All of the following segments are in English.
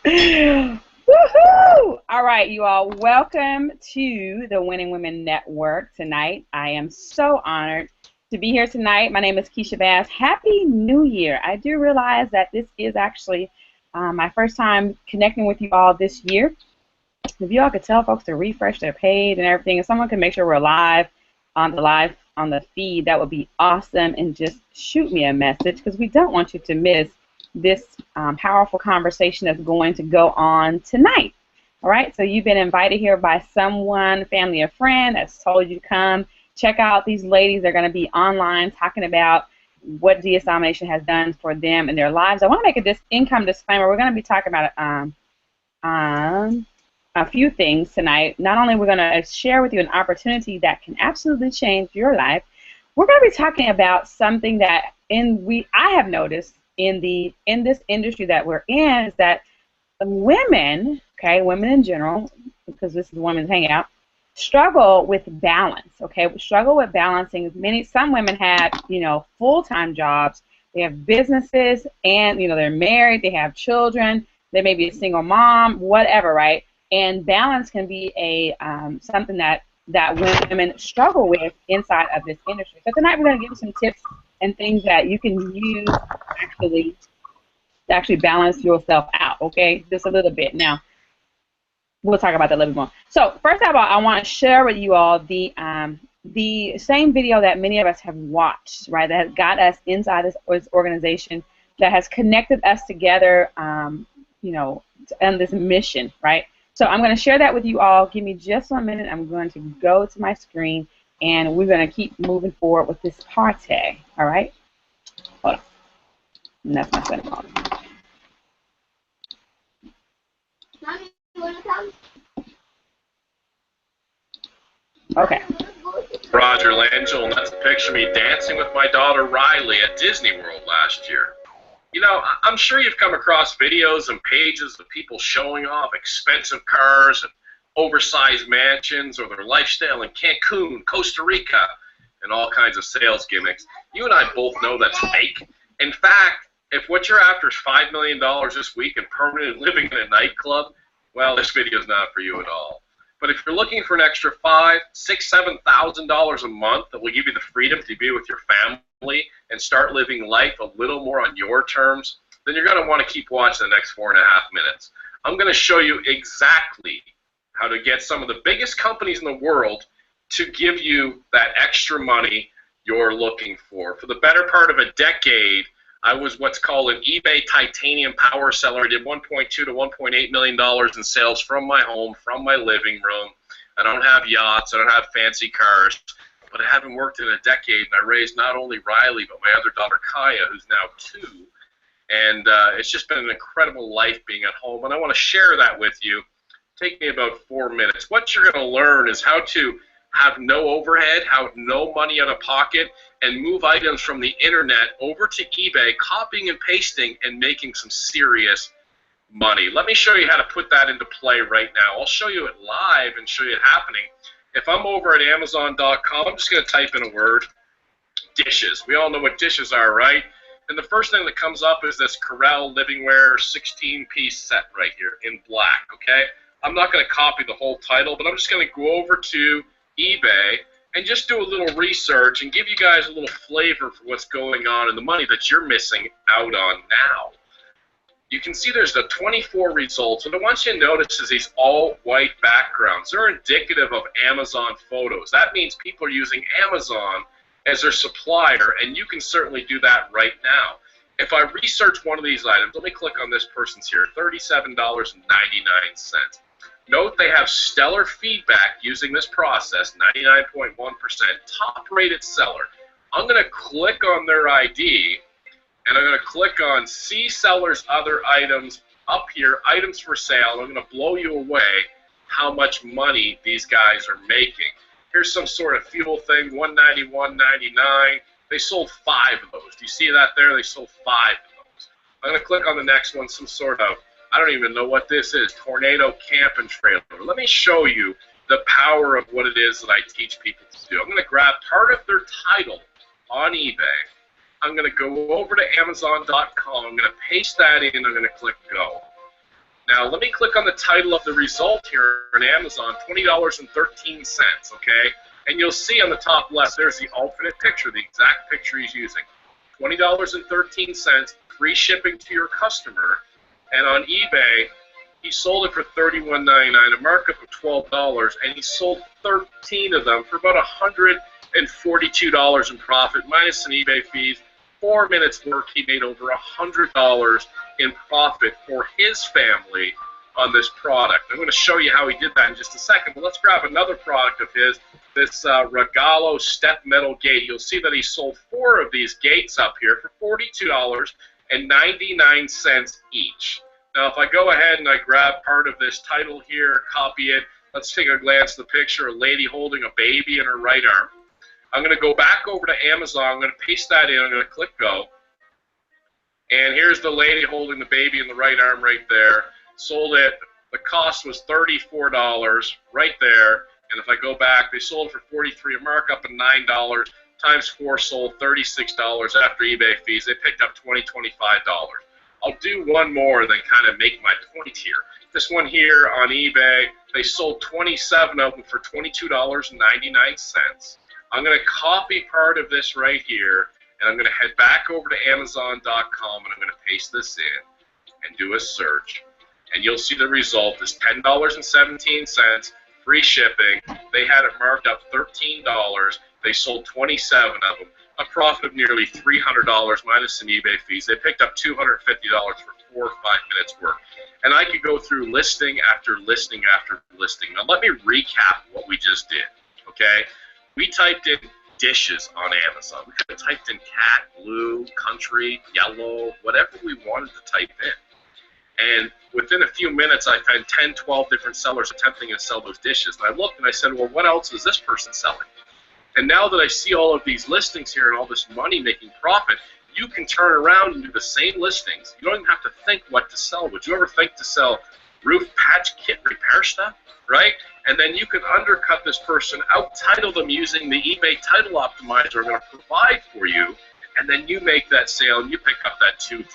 Woohoo! All right, you all, welcome to the Winning Women Network tonight. I am so honored to be here tonight. My name is Keisha Bass. Happy New Year. I do realize that this is actually my first time connecting with you all this year. If you all could tell folks to refresh their page and everything, if someone can make sure we're live on the feed, that would be awesome. And just shoot me a message because we don't want you to miss this powerful conversation that's going to go on tonight. All right, so you've been invited here by someone, family or friend that's told you to come. Check out these ladies. They're going to be online talking about what DS Domination has done for them in their lives. I want to make a income disclaimer. We're going to be talking about a few things tonight. Not only we're going to share with you an opportunity that can absolutely change your life, we're going to be talking about something that I have noticed in this industry that we're in is that women, women in general, because this is women's hangout, struggle with balance. Struggle with balancing. Some women have full-time jobs, they have businesses, and they're married, they have children, they may be a single mom, whatever, right? And balance can be something that women struggle with inside of this industry. So tonight we're going to give you some tips and things that you can use to actually balance yourself out, okay? Just a little bit. Now, we'll talk about that a little bit more. So first of all, I want to share with you all the same video that many of us have watched, right, that has got us inside this organization, that has connected us together, on this mission, right? So I'm going to share that with you all. Give me just 1 minute. I'm going to go to my screen, and we're going to keep moving forward with this party, all right? Hold on. And that's my setting on. Mommy, you want to come? Okay. Roger Langell, and that's a picture of me dancing with my daughter Riley at Disney World last year. I'm sure you've come across videos and pages of people showing off expensive cars and oversized mansions or their lifestyle in Cancun, Costa Rica, and all kinds of sales gimmicks. You and I both know that's fake. In fact, if what you're after is $5 million this week and permanent living in a nightclub, well, this video is not for you at all. But if you're looking for an extra $5,000, $6,000, $7,000 a month that will give you the freedom to be with your family and start living life a little more on your terms, then you're going to want to keep watching the next 4.5 minutes. I'm going to show you exactly how to get some of the biggest companies in the world to give you that extra money you're looking for. For the better part of a decade, I was what's called an eBay titanium power seller. I did $1.2 to $1.8 million in sales from my home, from my living room. I don't have yachts, I don't have fancy cars, but I haven't worked in a decade, and I raised not only Riley, but my other daughter Kaya, who's now 2. And it's just been an incredible life being at home, and I want to share that with you. Take me about 4 minutes. What you're going to learn is how to have no overhead, have no money out of pocket, and move items from the internet over to eBay, copying and pasting, and making some serious money. Let me show you how to put that into play right now. I'll show you it live and show you it happening. If I'm over at Amazon.com, I'm just going to type in a word, dishes. We all know what dishes are, right? And the first thing that comes up is this Corelle Livingware 16-piece set right here in black, okay? I'm not going to copy the whole title, but I'm just going to go over to eBay and just do a little research and give you guys a little flavor for what's going on and the money that you're missing out on now. You can see there's the 24 results, and I want you to notice is these all white backgrounds. They're indicative of Amazon photos. That means people are using Amazon as their supplier, and you can certainly do that right now. If I research one of these items, let me click on this person's here, $37.99. Note they have stellar feedback using this process, 99.1%, top-rated seller. I'm going to click on their ID, and I'm going to click on See Seller's Other Items up here, Items for Sale. I'm going to blow you away how much money these guys are making. Here's some sort of fuel thing, $191.99. They sold 5 of those. Do you see that there? They sold 5 of those. I'm going to click on the next one, some sort of, I don't even know what this is, Tornado Camp and Trailer. Let me show you the power of what it is that I teach people to do. I'm going to grab part of their title on eBay. I'm going to go over to Amazon.com. I'm going to paste that in. I'm going to click Go. Now, let me click on the title of the result here on Amazon, $20.13, okay? And you'll see on the top left, there's the alternate picture, the exact picture he's using. $20.13, free shipping to your customer. And on eBay, he sold it for $31.99, a markup of $12, and he sold 13 of them for about $142 in profit, minus some eBay fees. 4 minutes work, he made over $100 in profit for his family on this product. I'm going to show you how he did that in just a second, but let's grab another product of his, this Regalo step metal gate. You'll see that he sold 4 of these gates up here for $42.99 each. Now, if I go ahead and I grab part of this title here, copy it, let's take a glance at the picture, a lady holding a baby in her right arm. I'm going to go back over to Amazon. I'm going to paste that in. I'm going to click go. And here's the lady holding the baby in the right arm right there. Sold it. The cost was $34 right there. And if I go back, they sold it for $43, a markup of $9. Times 4 sold $36 after eBay fees. They picked up $20, $25. I'll do one more, then kind of make my point here. This one here on eBay, they sold 27 of them for $22.99. I'm going to copy part of this right here, and I'm going to head back over to Amazon.com, and I'm going to paste this in and do a search. And you'll see the result is $10.17, free shipping. They had it marked up $13. They sold 27 of them, a profit of nearly $300 minus some eBay fees. They picked up $250 for 4 or 5 minutes work. And I could go through listing after listing after listing. Now let me recap what we just did, okay? We typed in dishes on Amazon. We could have typed in cat, blue, country, yellow, whatever we wanted to type in. And within a few minutes, I found 10, 12 different sellers attempting to sell those dishes. And I looked and I said, well, what else is this person selling? And now that I see all of these listings here and all this money-making profit, you can turn around and do the same listings. You don't even have to think what to sell. Would you ever think to sell roof patch kit repair stuff, right? And then you can undercut this person, out-title them using the eBay title optimizer I'm going to provide for you, and then you make that sale and you pick up that $200,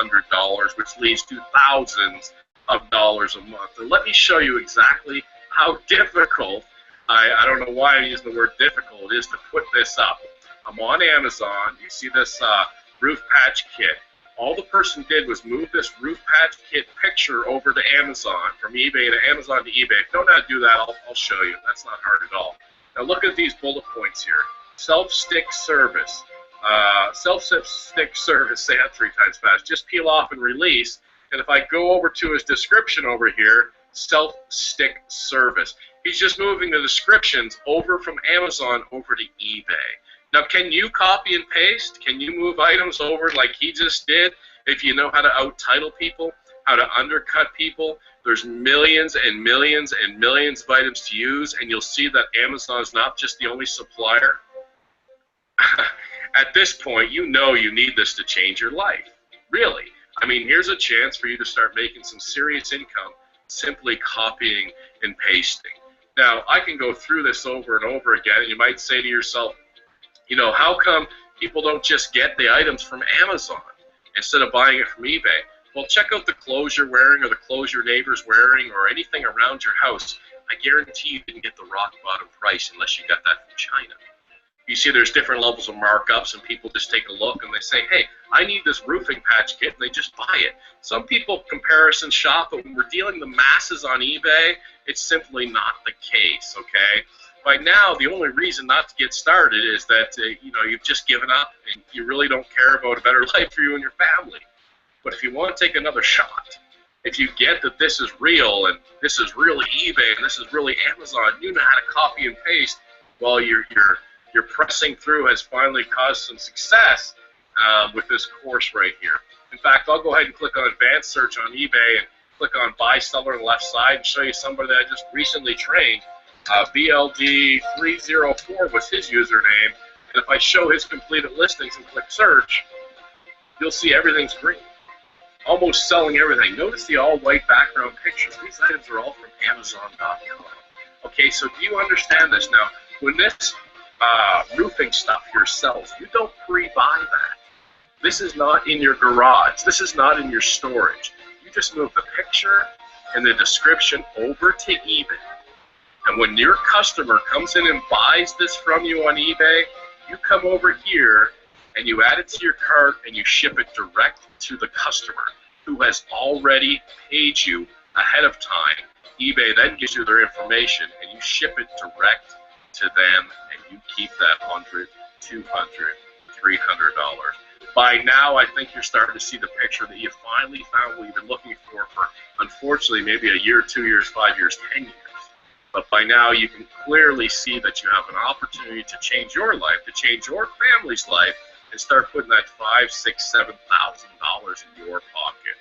$300, which leads to thousands of dollars a month. And let me show you exactly how difficult, I don't know why I'm using the word difficult, it is to put this up. I'm on Amazon. You see this roof patch kit. All the person did was move this roof patch kit picture over to Amazon, from eBay to Amazon to eBay. If you don't know how to do that, I'll show you. That's not hard at all. Now look at these bullet points here. Self-stick service. Self-stick service, say that 3 times fast. Just peel off and release. And if I go over to his description over here, self-stick service. He's just moving the descriptions over from Amazon over to eBay. Now, can you copy and paste? Can you move items over like he just did? If you know how to out-title people, how to undercut people, there's millions and millions and millions of items to use, and you'll see that Amazon is not just the only supplier. At this point, you know you need this to change your life. Really. I mean, here's a chance for you to start making some serious income simply copying and pasting. Now, I can go through this over and over again, and you might say to yourself, you know, how come people don't just get the items from Amazon instead of buying it from eBay? Well, check out the clothes you're wearing or the clothes your neighbor's wearing or anything around your house. I guarantee you didn't get the rock bottom price unless you got that from China. You see there's different levels of markups, and people just take a look and they say, hey, I need this roofing patch kit, and they just buy it. Some people comparison shop, but when we're dealing the masses on eBay, it's simply not the case, okay? By now, the only reason not to get started is that you know, you've just given up and you really don't care about a better life for you and your family. But if you want to take another shot, if you get that this is real and this is really eBay and this is really Amazon, you know how to copy and paste while your pressing through has finally caused some success with this course right here. In fact, I'll go ahead and click on Advanced Search on eBay and click on Buy Seller on the left side and show you somebody that I just recently trained. BLD304 was his username, and if I show his completed listings and click search, you'll see everything's green. Almost selling everything. Notice the all-white background pictures. These items are all from Amazon.com. Okay, so do you understand this? Now, when this roofing stuff yourself, you don't pre-buy that. This is not in your garage. This is not in your storage. You just move the picture and the description over to eBay. And when your customer comes in and buys this from you on eBay, you come over here and you add it to your cart and you ship it direct to the customer who has already paid you ahead of time. eBay then gives you their information and you ship it direct to them, and you keep that $100, $200, $300. By now, I think you're starting to see the picture that you finally found what you've been looking for unfortunately, maybe a year, 2 years, 5 years, 10 years. But by now, you can clearly see that you have an opportunity to change your life, to change your family's life, and start putting that $5,000, $6,000, $7,000 in your pocket.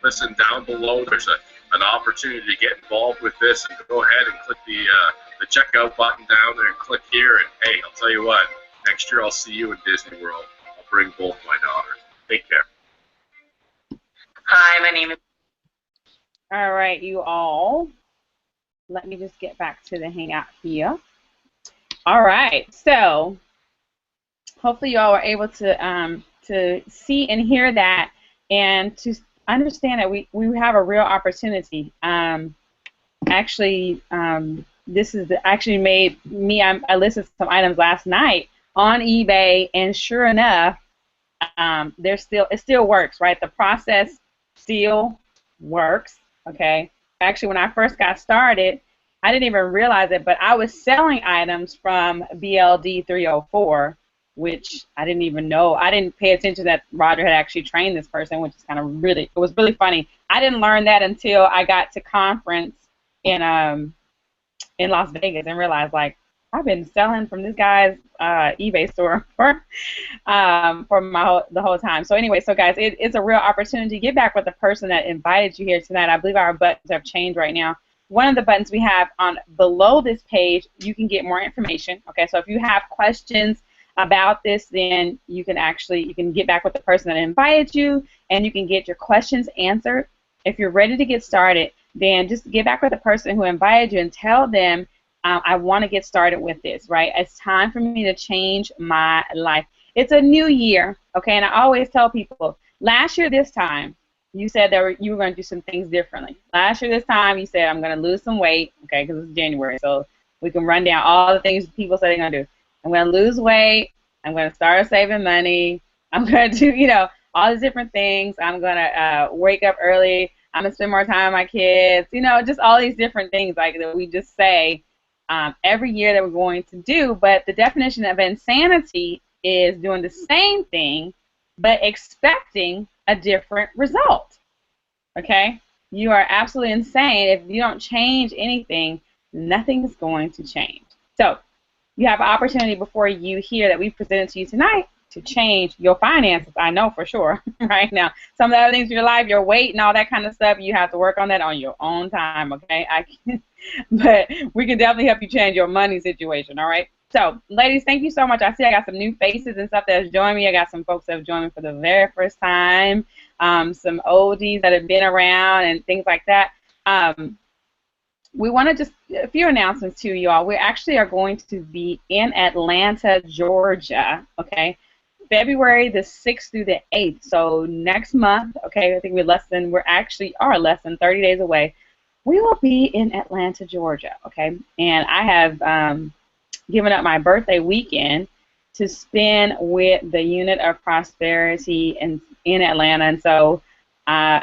Listen, down below, there's an opportunity to get involved with this, and go ahead and click the checkout button down there and click here. And hey, I'll tell you what, next year I'll see you in Disney World. I'll bring both my daughters. Take care. Hi, my name is. All right, you all. Let me just get back to the Hangout here. All right, so hopefully you all were able to see and hear that, and to understand that we have a real opportunity. This is actually made me. I listed some items last night on eBay, and sure enough, it still works, right? The process still works. Okay. Actually, when I first got started, I didn't even realize it, but I was selling items from BLD 304, which I didn't even know. I didn't pay attention that Roger had actually trained this person, which is kind of it was really funny. I didn't learn that until I got to conference in Las Vegas and realized, like, I've been selling from this guy's eBay store for the whole time. So anyway, so guys, it's a real opportunity to get back with the person that invited you here tonight. I believe our buttons have changed right now. One of the buttons we have on below this page, you can get more information. Okay, so if you have questions about this, then you can get back with the person that invited you, and you can get your questions answered. If you're ready to get started, then just get back with the person who invited you and tell them, I want to get started with this, right? It's time for me to change my life. It's a new year, okay? And I always tell people, last year this time, you said that you were going to do some things differently. Last year this time, you said, I'm going to lose some weight, okay, because it's January, so we can run down all the things people say they're going to do. I'm going to lose weight. I'm going to start saving money. I'm going to do, all these different things. I'm going to wake up early. I'm going to spend more time with my kids. Just all these different things like that we just say every year that we're going to do. But the definition of insanity is doing the same thing but expecting a different result. Okay? You are absolutely insane. If you don't change anything, nothing's going to change. So you have an opportunity before you hear that we presented to you tonight to change your finances. I know for sure right now. Some of the other things in your life, your weight and all that kind of stuff, you have to work on that on your own time, okay? But we can definitely help you change your money situation, all right? So, ladies, thank you so much. I see I got some new faces and stuff that has joined me. I got some folks that have joined me for the very first time, some oldies that have been around and things like that. We want to just a few announcements to you all. We actually are going to be in Atlanta, Georgia, okay, February the 6th through the 8th. So next month, okay, I think we're actually less than 30 days away. We will be in Atlanta, Georgia, okay, and I have given up my birthday weekend to spend with the Unit of Prosperity in Atlanta, and so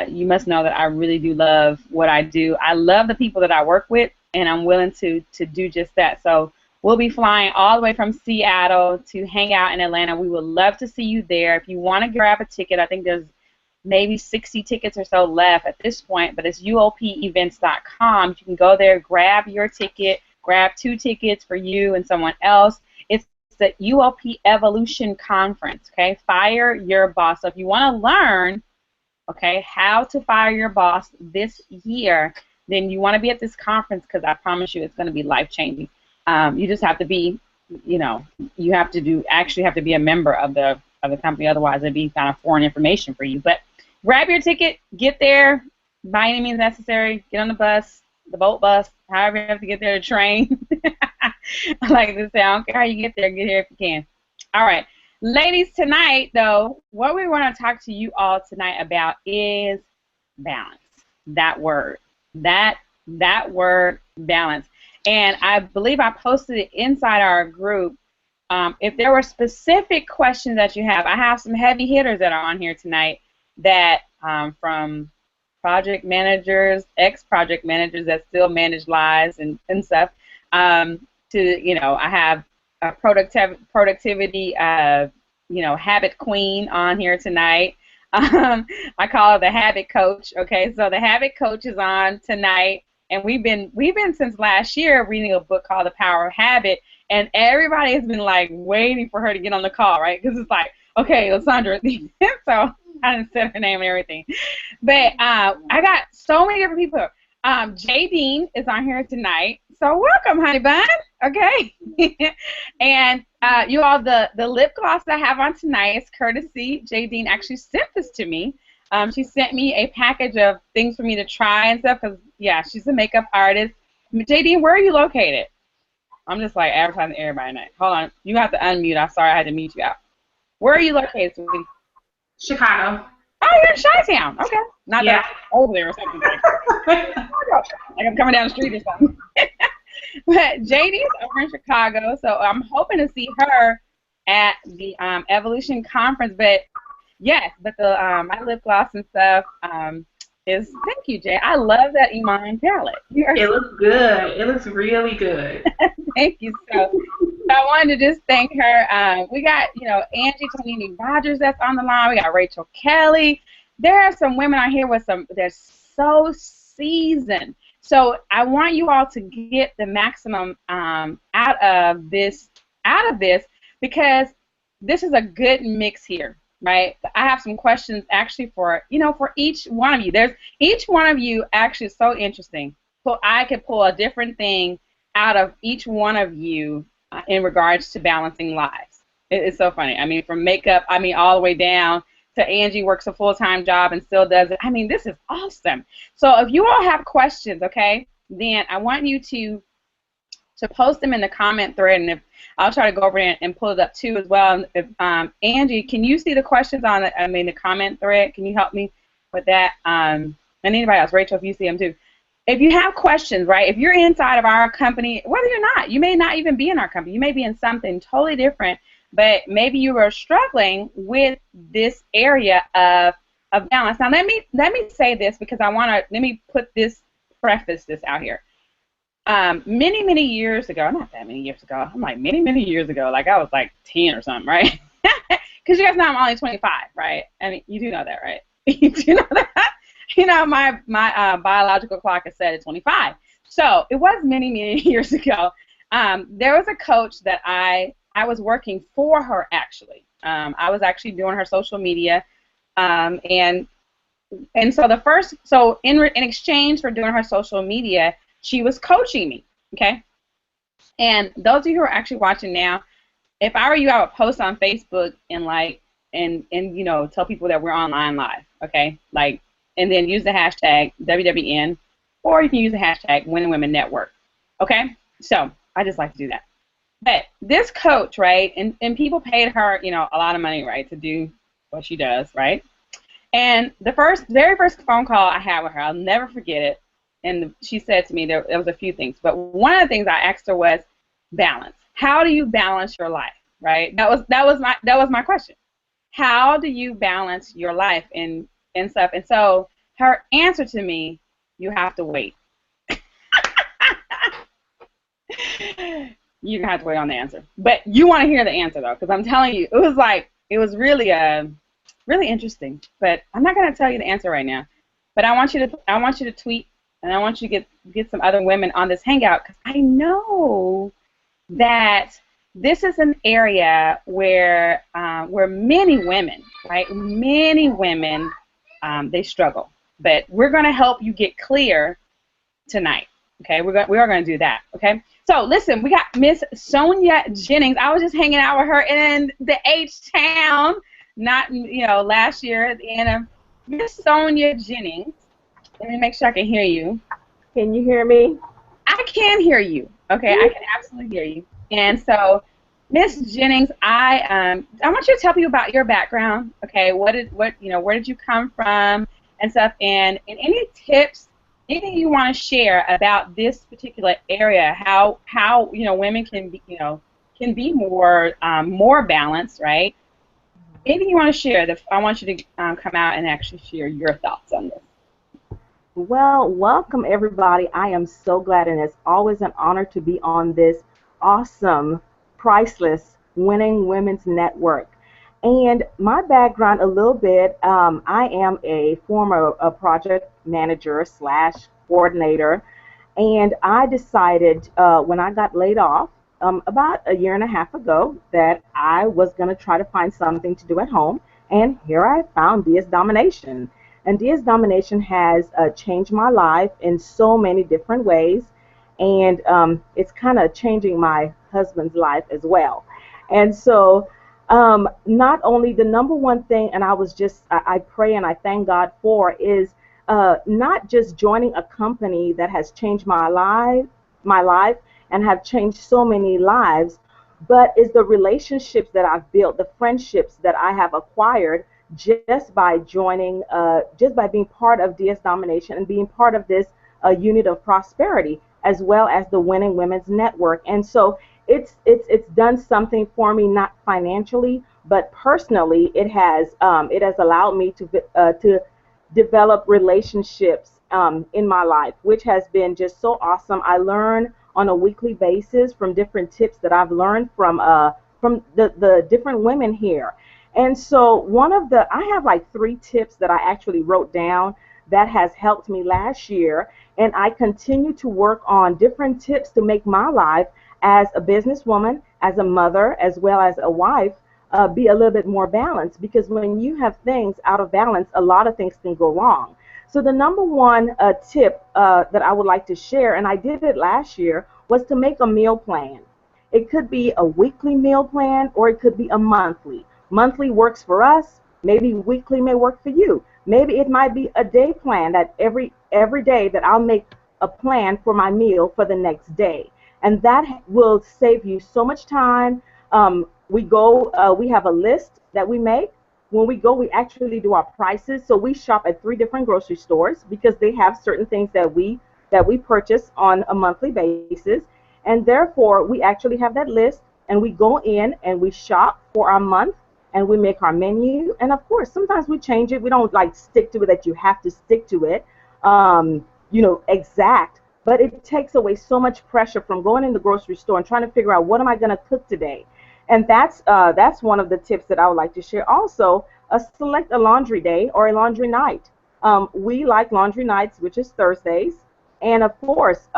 you must know that I really do love what I do. I love the people that I work with, and I'm willing to do just that. So we'll be flying all the way from Seattle to hang out in Atlanta. We would love to see you there. If you want to grab a ticket, I think there's maybe 60 tickets or so left at this point, but it's UOPevents.com. You can go there, grab your ticket, grab 2 tickets for you and someone else. It's the UOP Evolution Conference, okay? Fire Your Boss. So if you want to learn, okay, how to fire your boss this year, then you want to be at this conference because I promise you it's going to be life-changing. You just have to be, you have to actually have to be a member of the company, otherwise it'd be kind of foreign information for you. But grab your ticket, get there by any means necessary, get on the bus, the boat bus, however you have to get there, the train. I like to say, I don't care how you get there, get here if you can. All right. Ladies, tonight, though, what we want to talk to you all tonight about is balance. That word. That word, balance. And I believe I posted it inside our group. If there were specific questions that you have, I have some heavy hitters that are on here tonight that from project managers, ex-project managers that still manage lives and stuff, to, you know, I have a productivity, you know, habit queen on here tonight. I call her the habit coach. Okay, so the habit coach is on tonight, and we've been since last year reading a book called The Power of Habit, and everybody has been like waiting for her to get on the call, right? Because it's like, okay, Lysandra, so I didn't say her name and everything, but I got so many different people. Jay Dean is on here tonight, so welcome, honey bun. Okay, and you all, the lip gloss I have on tonight is courtesy. Jay Dean actually sent this to me. She sent me a package of things for me to try and stuff, because, yeah, she's a makeup artist. Jay Dean, where are you located? I'm just like advertising everybody tonight. Hold on, you have to unmute. I'm sorry, I had to mute you out. Where are you located, sweetie? Chicago. Oh, you're in Chi-Town. Okay. Not that I'm over there or something. Like I'm coming down the street or something. But JD is over in Chicago, so I'm hoping to see her at the Evolution Conference. But yes, but the my lip gloss and stuff is, thank you, Jay. I love that Iman palette. It looks good. It looks really good. Thank you. So I wanted to just thank her. We got, you know, Angie Tonini Rogers that's on the line. We got Rachel Kelly. There are some women on here with they're so seasoned. So I want you all to get the maximum out of this, because this is a good mix here, right? I have some questions actually for, you know, for each one of you. Each one of you actually is so interesting. So I could pull a different thing out of each one of you in regards to balancing lives. It's so funny. I mean, from makeup, I mean, all the way down to Angie works a full-time job and still does it. I mean, this is awesome. So if you all have questions, okay, then I want you to post them in the comment thread, and if I'll try to go over there and pull it up too as well. If, Angie, can you see the questions on the comment thread? Can you help me with that? And anybody else, Rachel, if you see them too. If you have questions, right, if you're inside of our company, whether you're not, you may not even be in our company. You may be in something totally different, but maybe you are struggling with this area of balance. Now, let me say this, because let me preface this out here. Many, many years ago, not that many years ago, I'm like many, many years ago, like I was like 10 or something, right? Because you guys know I'm only 25, right? I mean, you do know that, right? You do know that? You know, my biological clock is set at 25. So it was many, many years ago. There was a coach that I was working for her, actually. I was actually doing her social media, and so in exchange for doing her social media, she was coaching me, okay? And those of you who are actually watching now, if I were you, I would post on Facebook and you know, tell people that we're online live, okay? Like, and then use the hashtag WWN, or you can use the hashtag Winning Women Network, okay? So I just like to do that. But this coach, right, and people paid her, you know, a lot of money, right, to do what she does, right? And the very first phone call I had with her, I'll never forget it, and she said to me, there was a few things, but one of the things I asked her was balance. How do you balance your life, right? That was my question. How do you balance your life and stuff? And so her answer to me, you have to wait. You're going to have to wait on the answer. But you want to hear the answer, though, because I'm telling you, it was really really interesting. But I'm not going to tell you the answer right now. But I want you to tweet, and I want you to get some other women on this hangout, because I know that this is an area where many women, right, many women, they struggle. But we're going to help you get clear tonight. Okay, we are going to do that. Okay, so listen, we got Miss Sonia Jennings. I was just hanging out with her in the H-Town, not, you know, last year at the end of Miss Sonia Jennings. Let me make sure I can hear you. Can you hear me? I can hear you. Okay, I can absolutely hear you. And so, Miss Jennings, I want you to tell people about your background. Okay, where did you come from? and stuff. And any tips, anything you want to share about this particular area, how women can be more balanced, right? Anything you want to share? I want you to come out and actually share your thoughts on this. Well, welcome everybody. I am so glad, and it's always an honor to be on this awesome, priceless Winning Women's Network. And my background a little bit, I am a former project manager / coordinator, and I decided when I got laid off about a year and a half ago that I was going to try to find something to do at home, and here I found DS Domination. And DS Domination has changed my life in so many different ways, and it's kind of changing my husband's life as well. And so not only the number one thing, and I pray and I thank God for, is not just joining a company that has changed my life and have changed so many lives, but is the relationships that I've built, the friendships that I have acquired just by joining, just by being part of DS Domination and being part of this unit of prosperity, as well as the Winning Women's Network. And so it's done something for me, not financially, but personally. It has allowed me to develop relationships in my life, which has been just so awesome. I learn on a weekly basis from different tips that I've learned from the different women here. And so I have like 3 tips that I actually wrote down that has helped me last year, and I continue to work on different tips to make my life as a businesswoman, as a mother, as well as a wife, be a little bit more balanced, because when you have things out of balance, a lot of things can go wrong. So the number one tip that I would like to share, and I did it last year, was to make a meal plan. It could be a weekly meal plan, or it could be a monthly. Monthly works for us. Maybe weekly may work for you. Maybe it might be a day plan, that every day that I'll make a plan for my meal for the next day. And that will save you so much time. We have a list that we make. When we go, we actually do our prices. So we shop at 3 different grocery stores because they have certain things that we purchase on a monthly basis. And therefore, we actually have that list, and we go in and we shop for our month, and we make our menu. And of course, sometimes we change it. We don't like stick to it that you have to stick to it, exact. But it takes away so much pressure from going in the grocery store and trying to figure out, what am I going to cook today? And that's one of the tips that I would like to share. Also, select a laundry day or a laundry night. We like laundry nights, which is Thursdays. And of course,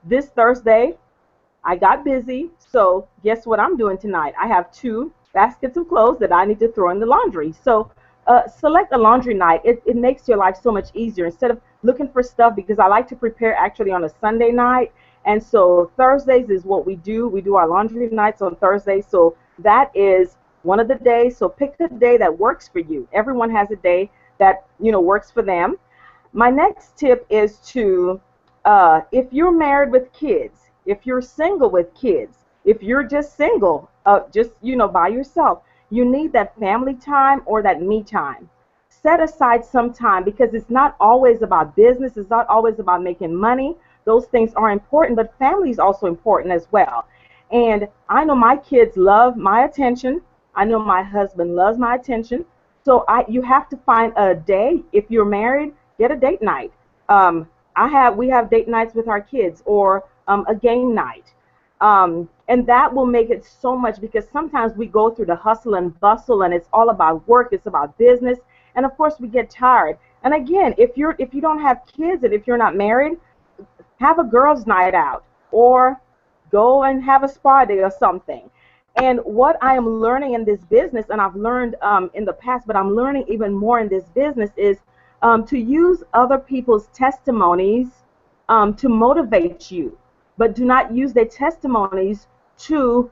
this Thursday, I got busy. So guess what I'm doing tonight? I have 2 baskets of clothes that I need to throw in the laundry. So select a laundry night. It makes your life so much easier instead of looking for stuff, because I like to prepare actually on a Sunday night. And so Thursdays is what we do. We do our laundry nights on Thursdays. So that is one of the days. So pick a day that works for you. Everyone has a day that works for them. My next tip is to, if you're married with kids, if you're single with kids, if you're just single, by yourself, you need that family time or that me time. Set aside some time, because it's not always about business. It's not always about making money. Those things are important, but family is also important as well. And I know my kids love my attention. I know my husband loves my attention. So you have to find a day. If you're married, get a date night. We have date nights with our kids, or a game night. And that will make it so much, because sometimes we go through the hustle and bustle, and it's all about work, it's about business, and of course we get tired. And again, if you don't have kids and if you're not married, have a girls' night out, or go and have a spa day or something. And what I am learning in this business, and I've learned in the past, but I'm learning even more in this business, is to use other people's testimonies to motivate you, but do not use their testimonies to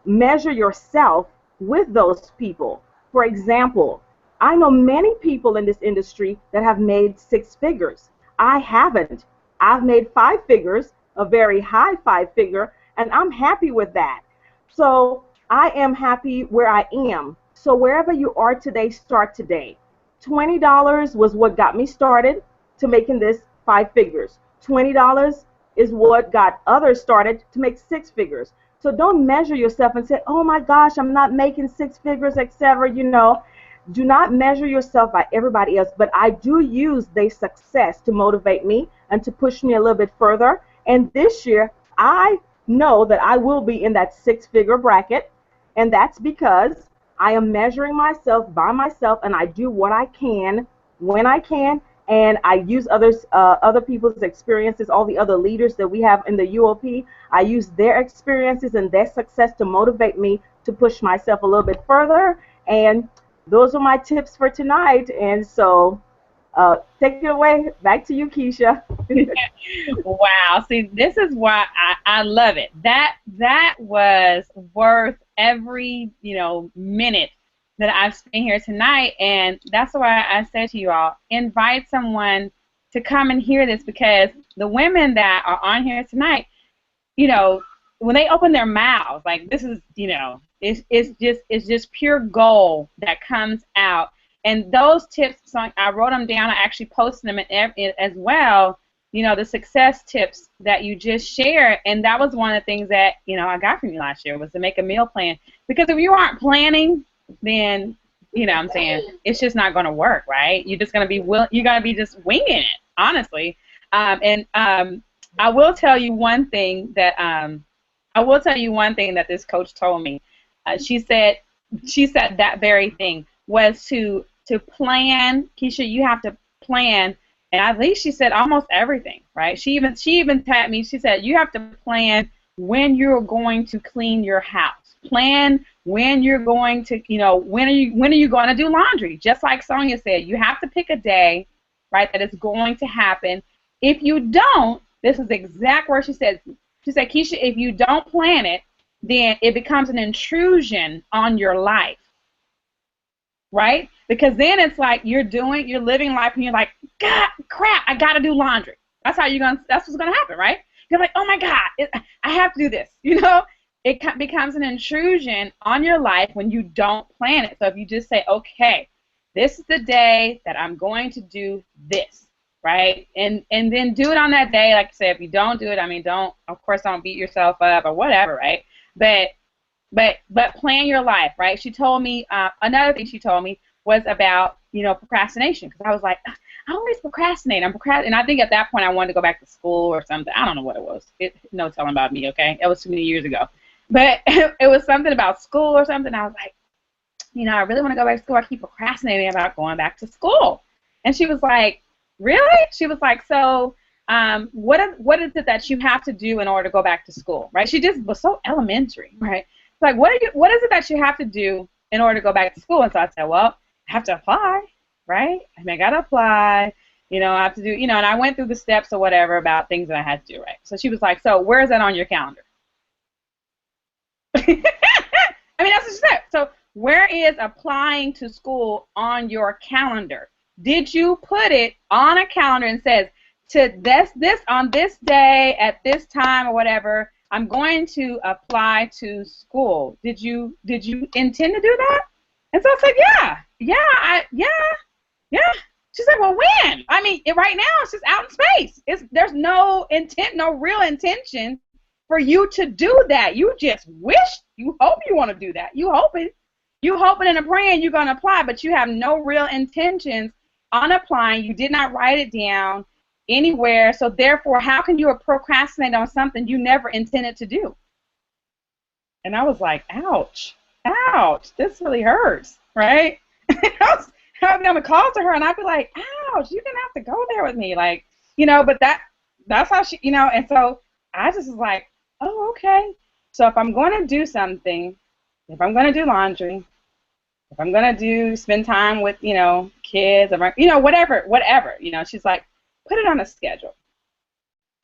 measure yourself with those people. For example, I know many people in this industry that have made 6 figures. I haven't. I've made 5 figures, a very high 5-figure, and I'm happy with that. So I am happy where I am. So wherever you are today, start today. $20 was what got me started to making this 5 figures. $20 is what got others started to make 6 figures. So don't measure yourself and say, oh my gosh, I'm not making 6 figures, etc. You know, do not measure yourself by everybody else. But I do use their success to motivate me and to push me a little bit further. And this year, I know that I will be in that 6-figure bracket. And that's because I am measuring myself by myself, and I do what I can when I can, and I use other people's experiences, all the other leaders that we have in the UOP. I use their experiences and their success to motivate me to push myself a little bit further. And those are my tips for tonight. And so take it away. Back to you, Keisha. Wow. See, this is why I love it. That was worth every, minute that I've spent here tonight. And that's why I said to you all, invite someone to come and hear this, because the women that are on here tonight, when they open their mouths, like this is, it's just pure gold that comes out. And those tips, so I wrote them down. I actually posted them as well. The success tips that you just shared, and that was one of the things that I got from you last year, was to make a meal plan. Because if you aren't planning, then I'm saying it's just not going to work, right? You're just going to be you're going to be just winging it, honestly. I will tell you one thing that this coach told me. She said that very thing was to plan. Keisha, you have to plan. And I think she said almost everything, right? She even tapped me. She said you have to plan when you're going to clean your house. Plan when you're going to, when are you going to do laundry? Just like Sonia said, you have to pick a day, right, that is going to happen. If you don't, this is the exact word she said. She said, Keisha, if you don't plan it, then it becomes an intrusion on your life. Right? Because then it's like you're living life and you're like, God, crap, I got to do laundry. That's what's going to happen, right? You're like, oh my God, I have to do this. It becomes an intrusion on your life when you don't plan it. So if you just say, okay, this is the day that I'm going to do this, right? And then do it on that day. Like I said, if you don't do it, don't beat yourself up or whatever, right? But plan your life, right? She told me, another thing she told me was about, procrastination. Because I was like, I always procrastinate. And I think at that point I wanted to go back to school or something. I don't know what it was. No telling about me, okay? It was too many years ago. But it was something about school or something. I was like, I really want to go back to school. I keep procrastinating about going back to school. And she was like, really? She was like, so what is it that you have to do in order to go back to school, right? She just was so elementary, right? Like, what is it that you have to do in order to go back to school? And so I said, well, I have to apply, right? I got to apply, I have to do, and I went through the steps or whatever about things that I had to do, right? So she was like, so where is that on your calendar? That's what she said. So where is applying to school on your calendar? Did you put it on a calendar and says, to this on this day at this time or whatever, I'm going to apply to school. Did you intend to do that? And so I said, yeah. She said, well, when? Right now it's just out in space. There's no intent, no real intention for you to do that. You just you hope you want to do that. You hoping and praying you're going to apply, but you have no real intentions on applying. You did not write it down anywhere, so therefore, how can you procrastinate on something you never intended to do? And I was like, ouch, this really hurts, right? I'd be on the call to her, and I'd be like, ouch, you didn't have to go there with me, like, but that's how she, and so I just was like, oh, okay. So if I'm going to do something, if I'm going to do laundry, if I'm going to spend time with, kids, whatever, she's like, put it on a schedule.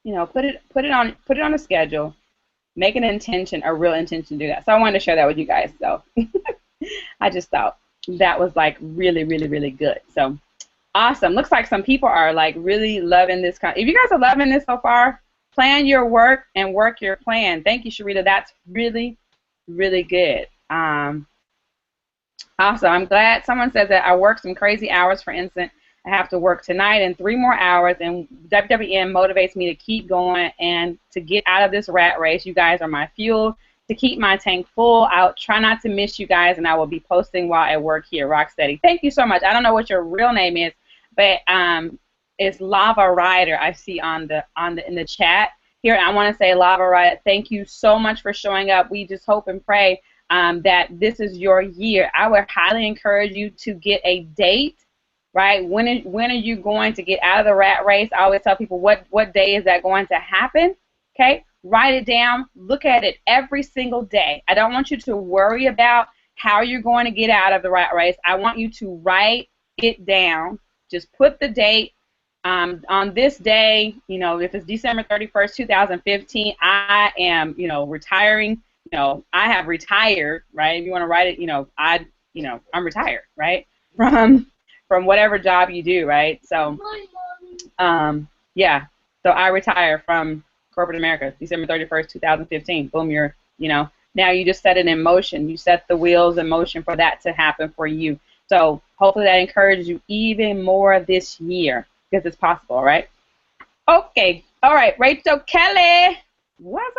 Put it on a schedule. Make an intention, a real intention to do that. So I wanted to share that with you guys. So I just thought that was like really, really, really good. So awesome. Looks like some people are like really loving this. If you guys are loving this so far, plan your work and work your plan. Thank you, Sharita. That's really, really good. Awesome. I'm glad someone says that I work some crazy hours. For instance, I have to work tonight and 3 more hours, and WWN motivates me to keep going and to get out of this rat race. You guys are my fuel to keep my tank full. I'll try not to miss you guys, and I will be posting while at work here. Rocksteady. Thank you so much. I don't know what your real name is, but it's Lava Rider. I see in the chat here. I want to say, Lava Rider, thank you so much for showing up. We just hope and pray that this is your year. I would highly encourage you to get a date, right? When are you going to get out of the rat race? I always tell people, what day is that going to happen? Okay, write it down. Look at it every single day. I don't want you to worry about how you're going to get out of the rat race. I want you to write it down. Just put the date. On this day, if it's December 31st, 2015, I am, retiring. I have retired, right? If you want to write it, I'm retired, right? From whatever job you do, right? So, yeah. So I retire from corporate America, December 31st, 2015. Boom, now you just set it in motion. You set the wheels in motion for that to happen for you. So hopefully that encourages you even more this year, because it's possible, right? Okay. All right. Rachel Kelly. What's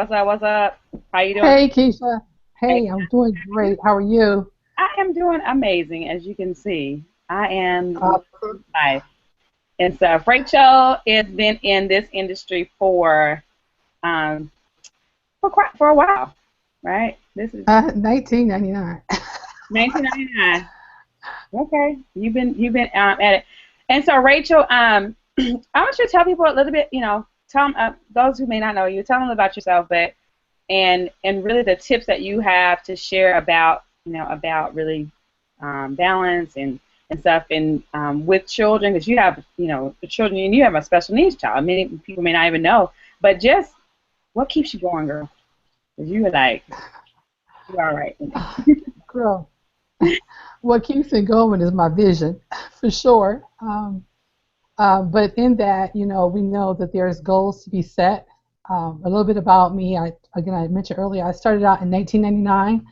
up? What's up? How you doing? Hey, Keisha. Hey, I'm doing great. How are you? I am doing amazing, as you can see. I am live. And so Rachel has been in this industry for a while, right? This is 1999. 1999. Okay, you've been at it. And so Rachel, I want you to tell people a little bit, tell them, those who may not know you, tell them about yourself, but and really the tips that you have to share about really balance and stuff, and with children, because you have the children, and you have a special needs child. Many people may not even know, but just what keeps you going, girl? Because you were like, you're all right. Girl, what keeps me going is my vision, for sure. But in that, we know that there's goals to be set. A little bit about me. I mentioned earlier, I started out in 1999.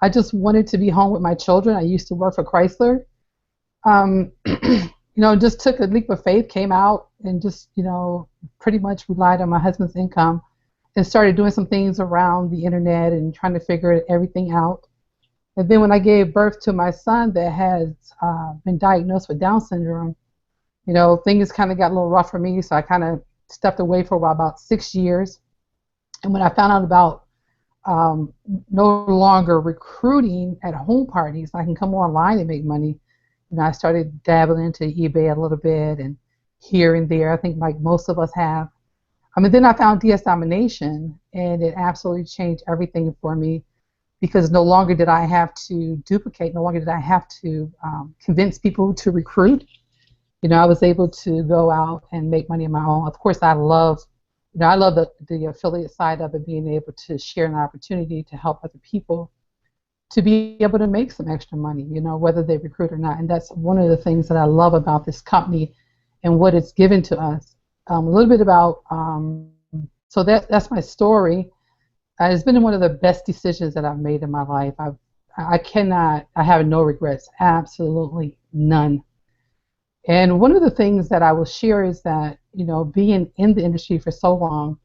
I just wanted to be home with my children. I used to work for Chrysler. Just took a leap of faith, came out, and just, pretty much relied on my husband's income and started doing some things around the internet and trying to figure everything out. And then when I gave birth to my son that has been diagnosed with Down syndrome, things kind of got a little rough for me, so I kind of stepped away for a while, about 6 years. And when I found out about no longer recruiting at home parties, I can come online and make money, I started dabbling into eBay a little bit and here and there, I think like most of us have. Then I found DS Domination, and it absolutely changed everything for me, because no longer did I have to duplicate, no longer did I have to convince people to recruit. I was able to go out and make money on my own. Of course, I love the affiliate side of it, being able to share an opportunity to help other people to be able to make some extra money, whether they recruit or not. And that's one of the things that I love about this company and what it's given to us. A little bit about, so that's my story. It's been one of the best decisions that I've made in my life. I have no regrets, absolutely none. And one of the things that I will share is that, being in the industry for so long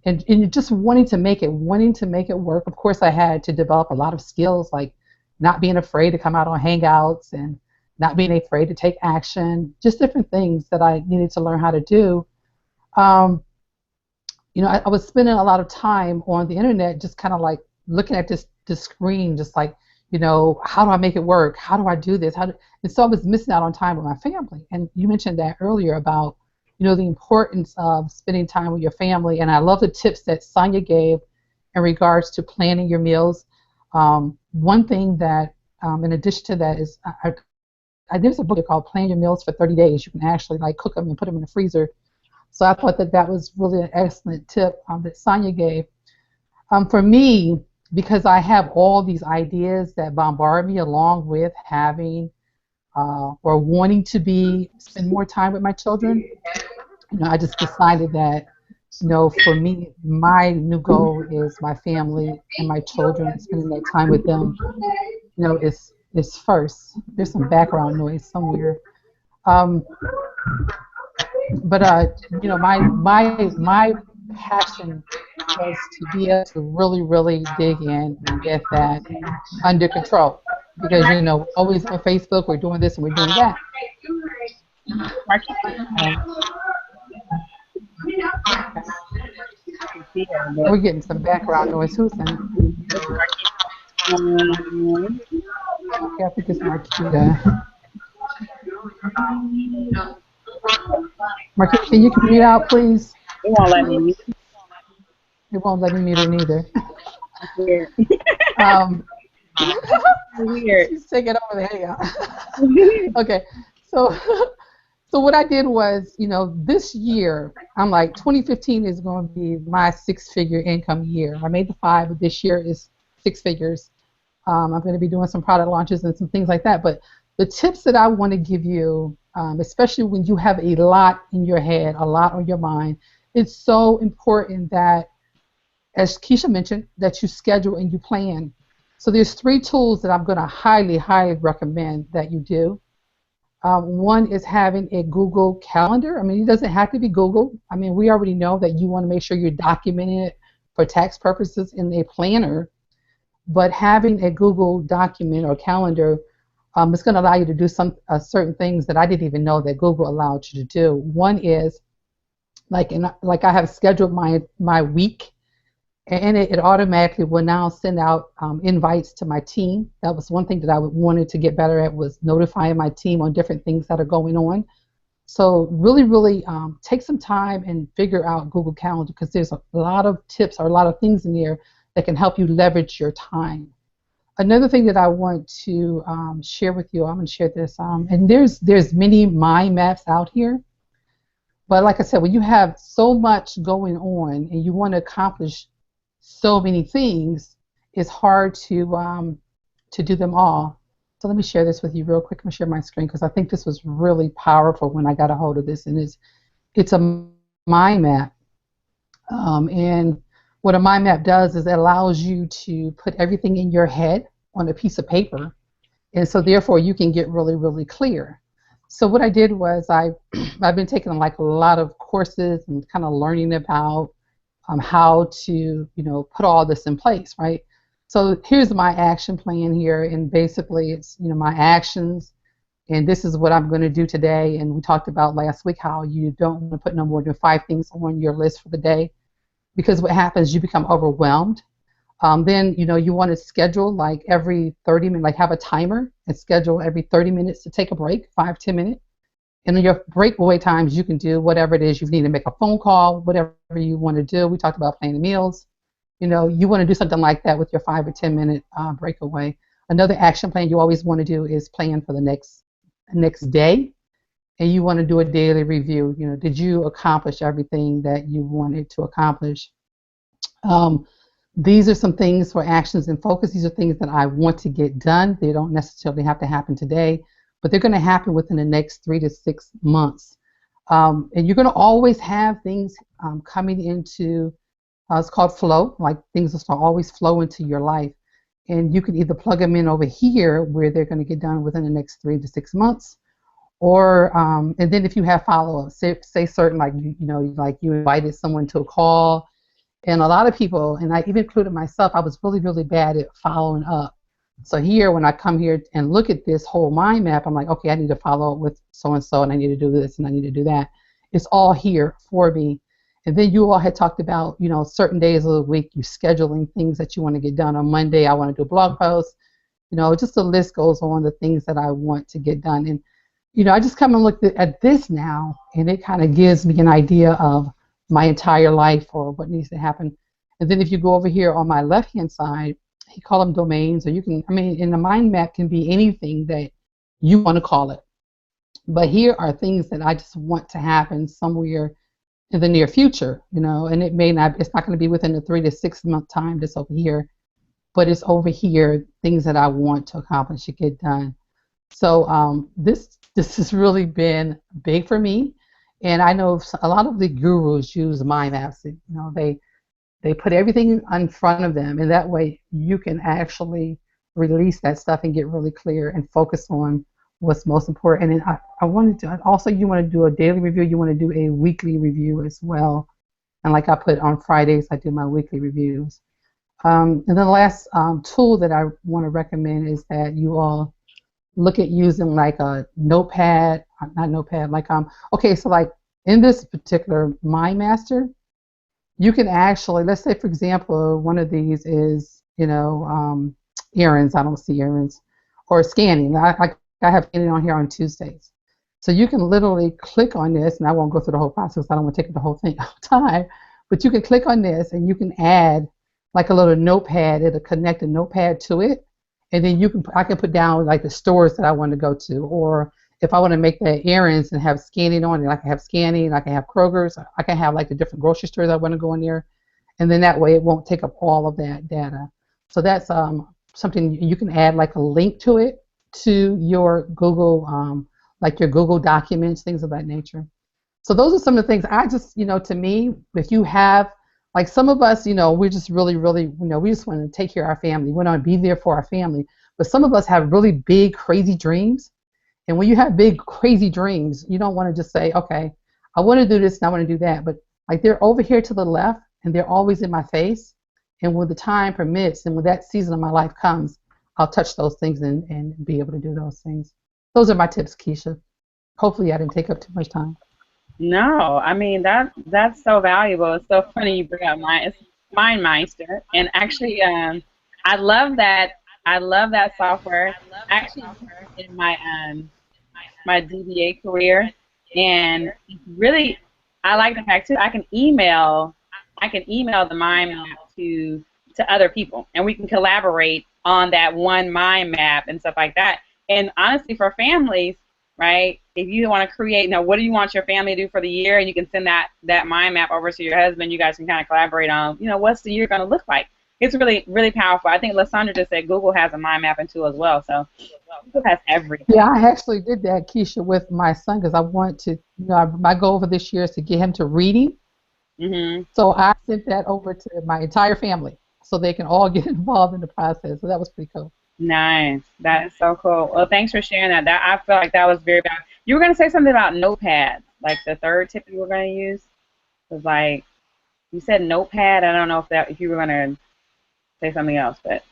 and just wanting to make it work, of course I had to develop a lot of skills, like not being afraid to come out on Hangouts and not being afraid to take action, just different things that I needed to learn how to do. I was spending a lot of time on the internet just kind of like looking at this screen, just like, how do I make it work? How do I do this? And so I was missing out on time with my family. And you mentioned that earlier about, the importance of spending time with your family. And I love the tips that Sonia gave in regards to planning your meals. One thing that, in addition to that, is there's a book called Plan Your Meals for 30 Days. You can actually like cook them and put them in the freezer. So I thought that was really an excellent tip that Sonia gave. For me, because I have all these ideas that bombard me, along with having or wanting to spend more time with my children, I just decided that You know, for me, my new goal is my family and my children, spending that time with them. You know, is first. There's some background noise somewhere. Um, but you know, my passion was to be able to really dig in and get that under control. Because you know, always on Facebook, we're doing this and we're doing that. Um, we're getting some background noise. Who's that? Okay, I think it's Marquita. Marquita, can you mute out, please? It won't let me mute. It won't let me mute her neither. Weird. Weird. She's taking over the hangout. Okay, so so what I did was, you know, this year, I'm like, 2015 is going to be my six-figure income year. I made the 5, but this year is 6 figures. I'm going to be doing some product launches and some things like that. But the tips that I want to give you, especially when you have a lot in your head, a lot on your mind, it's so important that, as Keisha mentioned, that you schedule and you plan. So there's 3 tools that I'm going to highly recommend that you do. One is having a Google Calendar. I mean, it doesn't have to be Google. I mean, we already know that you want to make sure you're documenting it for tax purposes in a planner. But having a Google document or calendar is going to allow you to do some certain things that I didn't even know that Google allowed you to do. One is, like I have scheduled my week, and it automatically will now send out invites to my team. That was one thing that I wanted to get better at, was notifying my team on different things that are going on. So really take some time and figure out Google Calendar, because there's a lot of tips or a lot of things in there that can help you leverage your time. Another thing that I want to share with you, I'm going to share this, and there's many mind maps out here. But like I said, when you have so much going on and you want to accomplish so many things, it's hard to do them all. So let me share this with you real quick. I'm going to share my screen because I think this was really powerful when I got a hold of this. And it's a mind map. And what a mind map does is it allows you to put everything in your head on a piece of paper. And so therefore you can get really clear. So what I did was I've been taking like a lot of courses and kind of learning about how to, you know, put all this in place, right? So here's my action plan here, and basically it's, you know, my actions, and this is what I'm going to do today. And we talked about last week how you don't want to put no more than 5 things on your list for the day, because what happens, you become overwhelmed. Then, you know, you want to schedule like every 30 minutes, like have a timer and schedule every 30 minutes to take a break, 5-10 minutes. And in your breakaway times, you can do whatever it is. You need to make a phone call, whatever you want to do. We talked about planning meals. You know, you want to do something like that with your 5 or 10 minute breakaway. Another action plan you always want to do is plan for the next day. And you want to do a daily review. You know, did you accomplish everything that you wanted to accomplish? These are some things for actions and focus. These are things that I want to get done. They don't necessarily have to happen today, but they're going to happen within the next 3 to 6 months. And you're going to always have things coming into, it's called flow, like things will always flow into your life. And you can either plug them in over here where they're going to get done within the next 3 to 6 months, or, and then if you have follow-up, say certain, like, you know, like you invited someone to a call, and a lot of people, and I even included myself, I was really bad at following up. So here, when I come here and look at this whole mind map, I'm like, okay, I need to follow up with so-and-so, and I need to do this, and I need to do that. It's all here for me. And then you all had talked about, you know, certain days of the week, you scheduling things that you want to get done. On Monday, I want to do a blog post. You know, just the list goes on, the things that I want to get done. And, you know, I just come and look at this now, and it kind of gives me an idea of my entire life or what needs to happen. And then if you go over here on my left-hand side, he call them domains, or you can, I mean, in the mind map can be anything that you want to call it. But here are things that I just want to happen somewhere in the near future, you know, and it may not, it's not going to be within the 3 to 6 month time that's over here, but it's over here, things that I want to accomplish, to get done. So this has really been big for me. And I know a lot of the gurus use mind maps. You know, they put everything in front of them, and that way you can actually release that stuff and get really clear and focus on what's most important. And I wanted to also, you want to do a daily review, you want to do a weekly review as well. And like I put on Fridays, I do my weekly reviews. And then the last tool that I want to recommend is that you all look at using like a notepad, not notepad, like okay, so like in this particular Mind Master, you can actually, let's say for example, one of these is, you know, errands. I don't see errands, or scanning. I have scanning on here on Tuesdays. So you can literally click on this, and I won't go through the whole process. I don't want to take the whole thing all the time, but you can click on this, and you can add like a little notepad. It'll connect a notepad to it, and then I can put down like the stores that I want to go to, or if I want to make the errands and have scanning on it, I can have scanning, I can have Kroger's, I can have like the different grocery stores I want to go in there, and then that way it won't take up all of that data. So that's something you can add like a link to it to your Google, like your Google Documents, things of that nature. So those are some of the things I just, you know, to me, if you have, like some of us, you know, we're just really, really, you know, we just want to take care of our family. We want to be there for our family. But some of us have really big, crazy dreams. And when you have big, crazy dreams, you don't want to just say, okay, I want to do this and I want to do that. But like they're over here to the left and they're always in my face. And when the time permits and when that season of my life comes, I'll touch those things and be able to do those things. Those are my tips, Keisha. Hopefully I didn't take up too much time. No, I mean that's so valuable. It's so funny you bring up MindMeister, and actually, I love that. I love that software. Actually, in my DBA career, and really, I like the fact too. I can email the mind map to other people, and we can collaborate on that one mind map and stuff like that. And honestly, for families, right? If you want to create, now what do you want your family to do for the year, and you can send that mind map over to your husband. You guys can kind of collaborate on, you know, what's the year going to look like. It's really, really powerful. I think Lysandra just said Google has a mind mapping tool as well, so Google has everything. Yeah, I actually did that, Keisha, with my son because I want to, you know, my goal for this year is to get him to reading. Mm-hmm. So I sent that over to my entire family so they can all get involved in the process. So that was pretty cool. Nice. That is so cool. Well, thanks for sharing that. I feel like that was very valuable. You were going to say something about Notepad, like the third tip you were going to use was like, you said Notepad. I don't know if you were going to say something else, but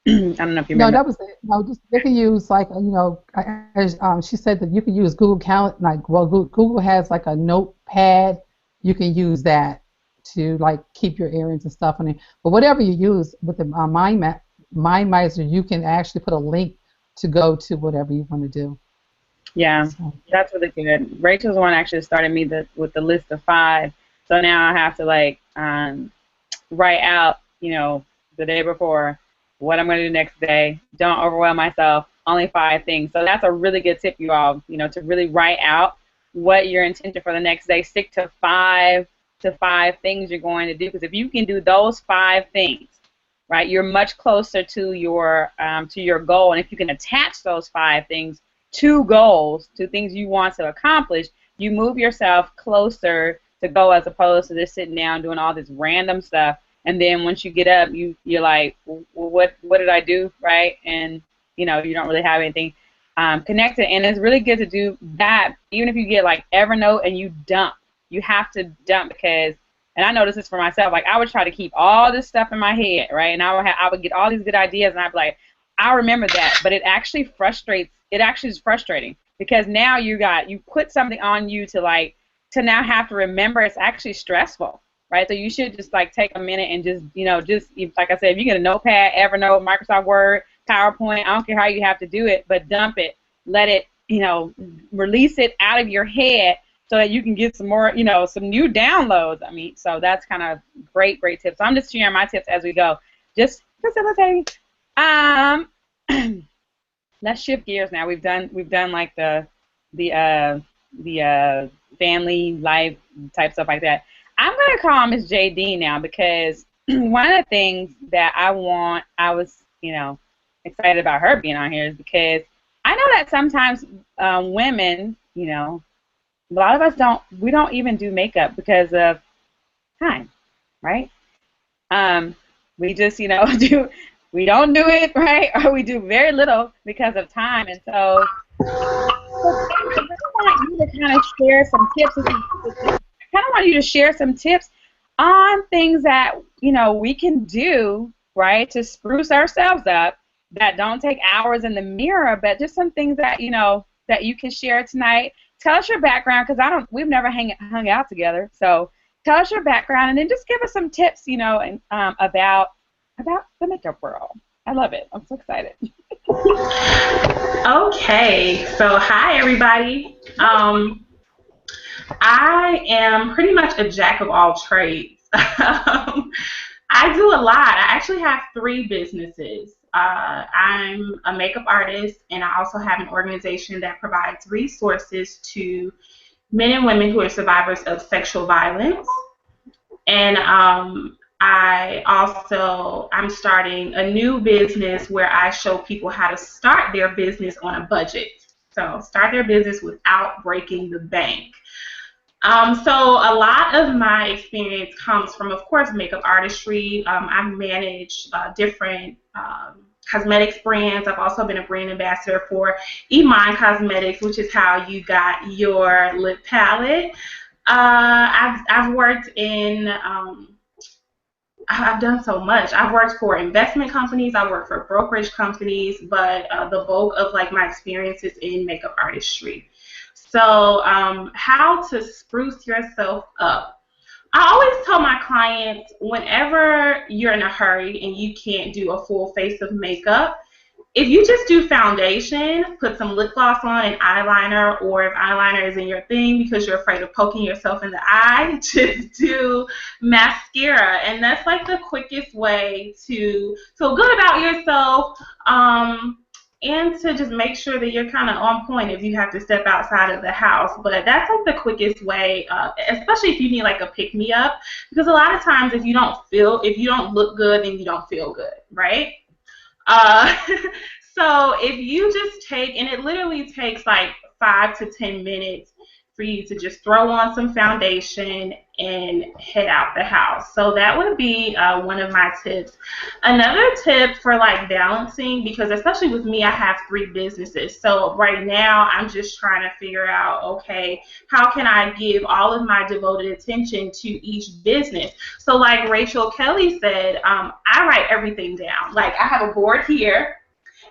I don't know if you remember. No, that was it. No, just they can use like, you know, she said that you can use Google Calendar. Like, well, Google has like a Notepad. You can use that to like keep your errands and stuff on it. But whatever you use with the MindMeister, you can actually put a link to go to whatever you want to do. Yeah, so that's really good. Rachel's the one actually started me with the list of 5. So now I have to like write out, you know, the day before what I'm going to do next day. Don't overwhelm myself. Only 5 things. So that's a really good tip, you all. You know, to really write out what your intention for the next day. Stick to 5 things you're going to do. Because if you can do those 5 things, right, you're much closer to your goal. And if you can attach those 5 things to goals, to things you want to accomplish, you move yourself closer to go as opposed to just sitting down doing all this random stuff. And then once you get up, you're like, well, what did I do, right? And you know, you don't really have anything connected. And it's really good to do that, even if you get like Evernote and you dump. You have to dump because, and I know this is for myself, like I would try to keep all this stuff in my head, right? And I would get all these good ideas, and I'd be like, I remember that, but it actually frustrates. It actually is frustrating because now you put something on you to now have to remember. It's actually stressful, right? So you should just like take a minute and just, you know, just like I said, if you get a Notepad, Evernote, Microsoft Word, PowerPoint, I don't care how you have to do it, but dump it, let it, you know, release it out of your head so that you can get some more, you know, some new downloads. I mean, so that's kind of great tips. So I'm just sharing my tips as we go. Just facilitating. Let's shift gears now. We've done like the family life type stuff like that. I'm gonna call Miss JD now because one of the things that I was, you know, excited about her being on here is because I know that sometimes women, you know, A lot of us don't. We don't even do makeup because of time, right? We just, do. We don't do it, right? Or we do very little because of time, and so I really want you to kind of share some tips. I kind of want you to share some tips on things that we can do, right, to spruce ourselves up that don't take hours in the mirror, but just some things that that you can share tonight. Tell us your background, because we've never hung out together. So tell us your background, and then just give us some tips, and about the makeup world. I love it. I'm so excited. Okay, so hi everybody. I am pretty much a jack of all trades. I do a lot. I actually have 3 businesses. I'm a makeup artist, and I also have an organization that provides resources to men and women who are survivors of sexual violence. And I'm starting a new business where I show people how to start their business on a budget. So start their business without breaking the bank. So a lot of my experience comes from, of course, makeup artistry. I've managed different cosmetics brands. I've also been a brand ambassador for Iman Cosmetics, which is how you got your lip palette. I've worked in I've done so much. I've worked for investment companies. I worked for brokerage companies, but the bulk of my experience is in makeup artistry. So how to spruce yourself up. I always tell my clients, whenever you're in a hurry and you can't do a full face of makeup, if you just do foundation, put some lip gloss on and eyeliner, or if eyeliner isn't your thing because you're afraid of poking yourself in the eye, just do mascara. And that's the quickest way to feel good about yourself, and to just make sure that you're kind of on point if you have to step outside of the house. But that's the quickest way, especially if you need a pick-me-up, because a lot of times if you don't look good, then you don't feel good, right? So if you just and it literally takes 5 to 10 minutes for you to just throw on some foundation and head out the house. So that would be one of my tips. Another tip for balancing, because especially with me, I have 3 businesses. So right now I'm just trying to figure out, okay, how can I give all of my devoted attention to each business? So like Rachel Kelly said, I write everything down. I have a board here,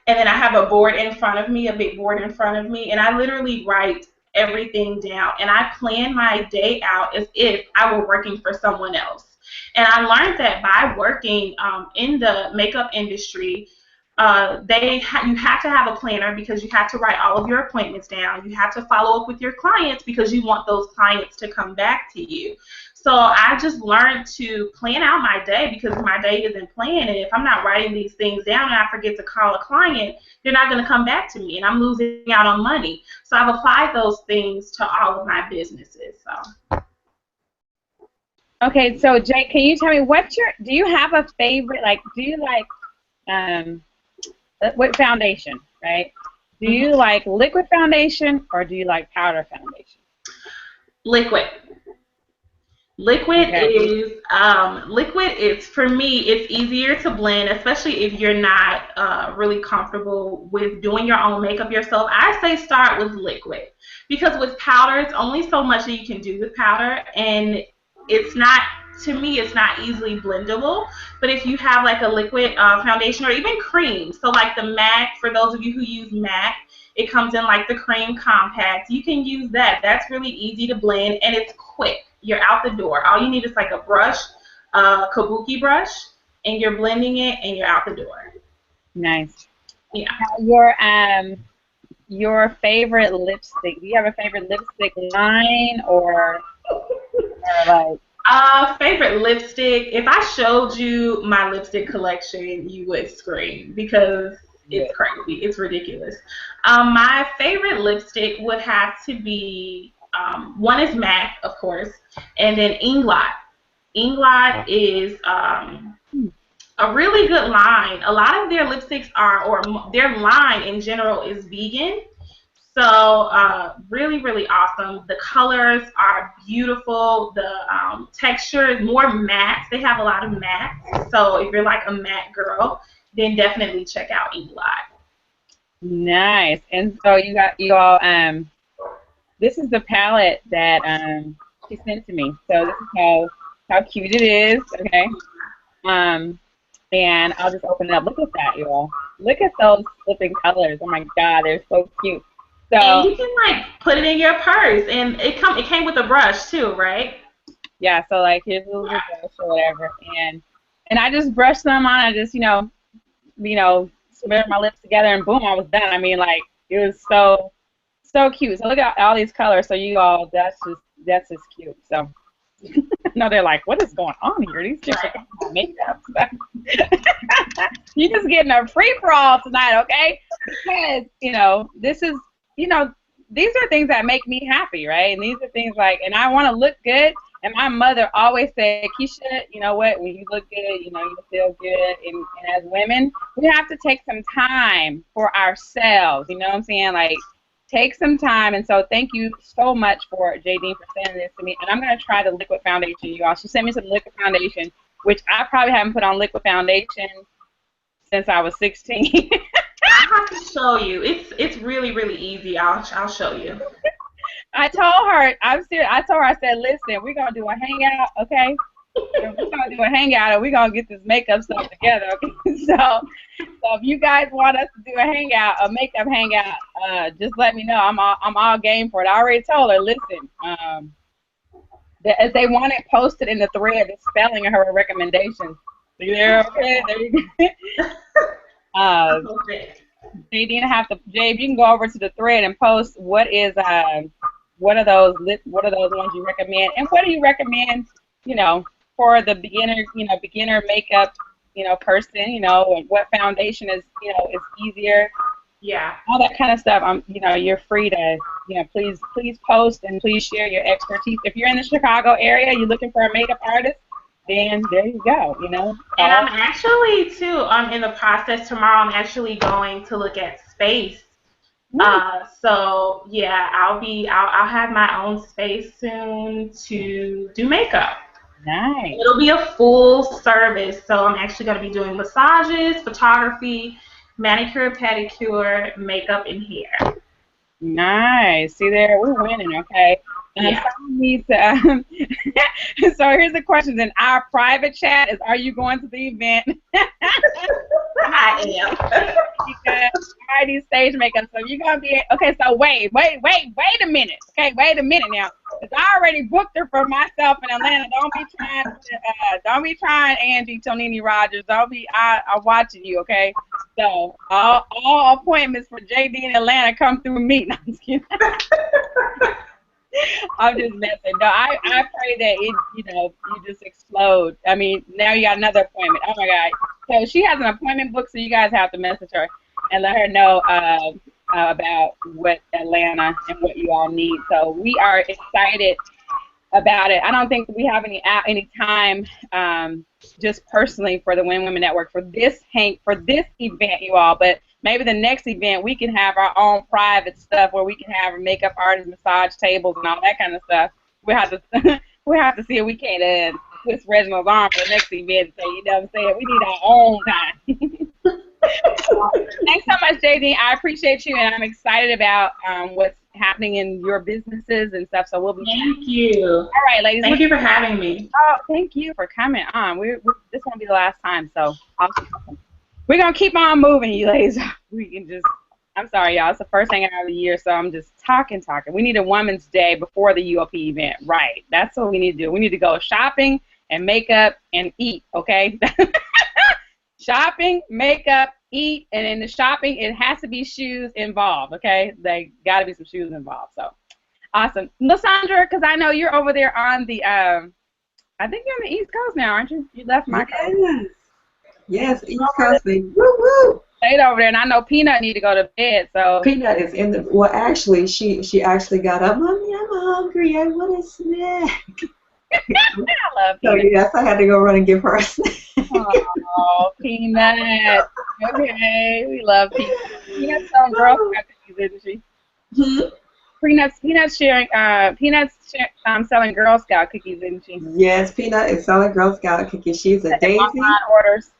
and then I have a board in front of me, a big board in front of me, and I literally write everything down, and I plan my day out as if I were working for someone else. And I learned that by working in the makeup industry, you have to have a planner, because you have to write all of your appointments down. You have to follow up with your clients because you want those clients to come back to you. So I just learned to plan out my day, because my day isn't planned, and if I'm not writing these things down and I forget to call a client, they're not going to come back to me, and I'm losing out on money. So I've applied those things to all of my businesses. So. Okay, so Jay, can you tell me do you have a favorite, do you what foundation, right? Do you like liquid foundation, or do you like powder foundation? Liquid. Liquid is, for me, it's easier to blend, especially if you're not really comfortable with doing your own makeup yourself. I say start with liquid, because with powder, it's only so much that you can do with powder, and to me, it's not easily blendable. But if you have a liquid foundation, or even cream, so the MAC, for those of you who use MAC, it comes in the cream compact. You can use that. That's really easy to blend, and it's quick. You're out the door. All you need is a brush, kabuki brush, and you're blending it, and you're out the door. Nice. Yeah. Your favorite lipstick? Do you have a favorite lipstick line, or favorite lipstick? If I showed you my lipstick collection, you would scream, because it's crazy. It's ridiculous. My favorite lipstick would have to be, one is MAC, of course, and then Inglot. Inglot is a really good line. A lot of their lipsticks or their line in general is vegan. So really, really awesome. The colors are beautiful. The texture is more matte. They have a lot of mattes. So if you're like a matte girl, then definitely check out Inkblot. Nice. And so you all this is the palette that she sent to me. So this is how cute it is. Okay. And I'll just open it up. Look at that, y'all. Look at those flipping colors. Oh my God, they're so cute. So and you can like put it in your purse, and it came with a brush too, right? yeah. So like here's a little brush or whatever, and I just brushed them on. I just smeared my lips together, and boom, I was done. I mean, like it was so cute. So look at all these colors. So you all, that's just cute. So. No, they're like, what is going on here? These chicks are talking about makeup. You're just getting a free for all tonight, okay? Because this is, these are things that make me happy, right? And these are things like, and I want to look good. And my mother always said, Keisha, you know what? When you look good, you feel good. And as women, we have to take some time for ourselves. You know what I'm saying? Like. Take some time, and so thank you so much for Jadine for sending this to me. And I'm going to try the liquid foundation, you all. She sent me some liquid foundation, which I probably haven't put on liquid foundation since I was 16. I have to show you. It's really, really easy. I'll show you. I told her, I'm serious. I told her, I said, listen, we're going to do a hangout, okay? We're going to do a hangout, and we're going to get this makeup stuff together, okay? So if you guys want us to do a hangout, a makeup hangout, just let me know. I'm all game for it. I already told her, listen, if they want it posted in the thread, the spelling of her recommendations. See there, okay? There you go. Jabe, you can go over to the thread and post what are those ones you recommend, and what do you recommend, for the beginner makeup, person, and what foundation is easier. Yeah. All that kind of stuff. You're free to, please post and please share your expertise. If you're in the Chicago area, you're looking for a makeup artist, then there you go, And I'm actually too, in the process tomorrow. I'm actually going to look at space. So yeah, I'll have my own space soon to do makeup. Nice. It'll be a full service, so I'm actually going to be doing massages, photography, manicure, pedicure, makeup, and hair. Nice. See there, we're winning, okay? Yeah. Someone needs to, so here's the question in our private chat is, are you going to the event? I am. Because already stage makeup, so you're going to be, okay, so wait a minute, okay, wait a minute now, because I already booked her for myself in Atlanta. Don't be trying, Angie Tonini Rogers. I'm watching you, okay? So all appointments for JD in Atlanta come through me. No, I'm just kidding. I'm just messing. No, I pray that you just explode. I mean, now you got another appointment. Oh my God. So she has an appointment booked, so you guys have to message her and let her know about what Atlanta and what you all need. So we are excited about it. I don't think we have any time just personally for the Women Network for this event, you all, but maybe the next event we can have our own private stuff where we can have our makeup artists, massage tables, and all that kind of stuff. We have to see if we can't twist Reginald's arm for the next event. So you know what I'm saying? We need our own time. Thanks so much, JD. I appreciate you, and I'm excited about what's happening in your businesses and stuff. So we'll be. Thank you. All right, ladies. Thank you for having me. Oh, thank you for coming on. This won't be the last time, so awesome. We're gonna keep on moving, you ladies. I'm sorry, y'all. It's the first hangout of the year, so I'm just talking. We need a Women's Day before the UOP event, right? That's what we need to do. We need to go shopping and makeup and eat, okay? Shopping, makeup, eat, and in the shopping, it has to be shoes involved, okay? They got to be some shoes involved, so awesome. Lysandra, because I know you're over there on the, I think you're on the East Coast now, aren't you? You left my coast. Yes, East Coast, baby. Woo woo. Stayed over there, and I know Peanut need to go to bed, so. Peanut is in the, well, actually, she actually got up. Mommy, I'm hungry. I want a snack. I love So, Peanut. yes, I had to go run and give her a snack. Oh, Peanut. Okay, we love Peanut. Peanut's some girl cookies, isn't she? Hmm? Peanuts sharing. Selling Girl Scout cookies, isn't she? Yes, Peanut is selling Girl Scout cookies. She's a And daisy. online orders.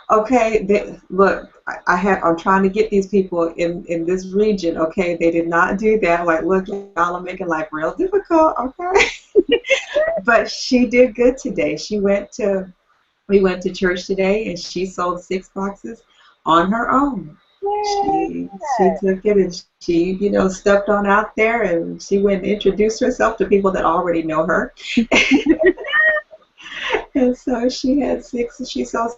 Okay, look, I'm trying to get these people in this region. Okay, they did not do that. Like, look, y'all are making life real difficult. Okay, but she did good today. We went to church today, and she sold 6 boxes on her own. She took it and she, stepped on out there and she went and introduced herself to people that already know her. And so she had 6. She sold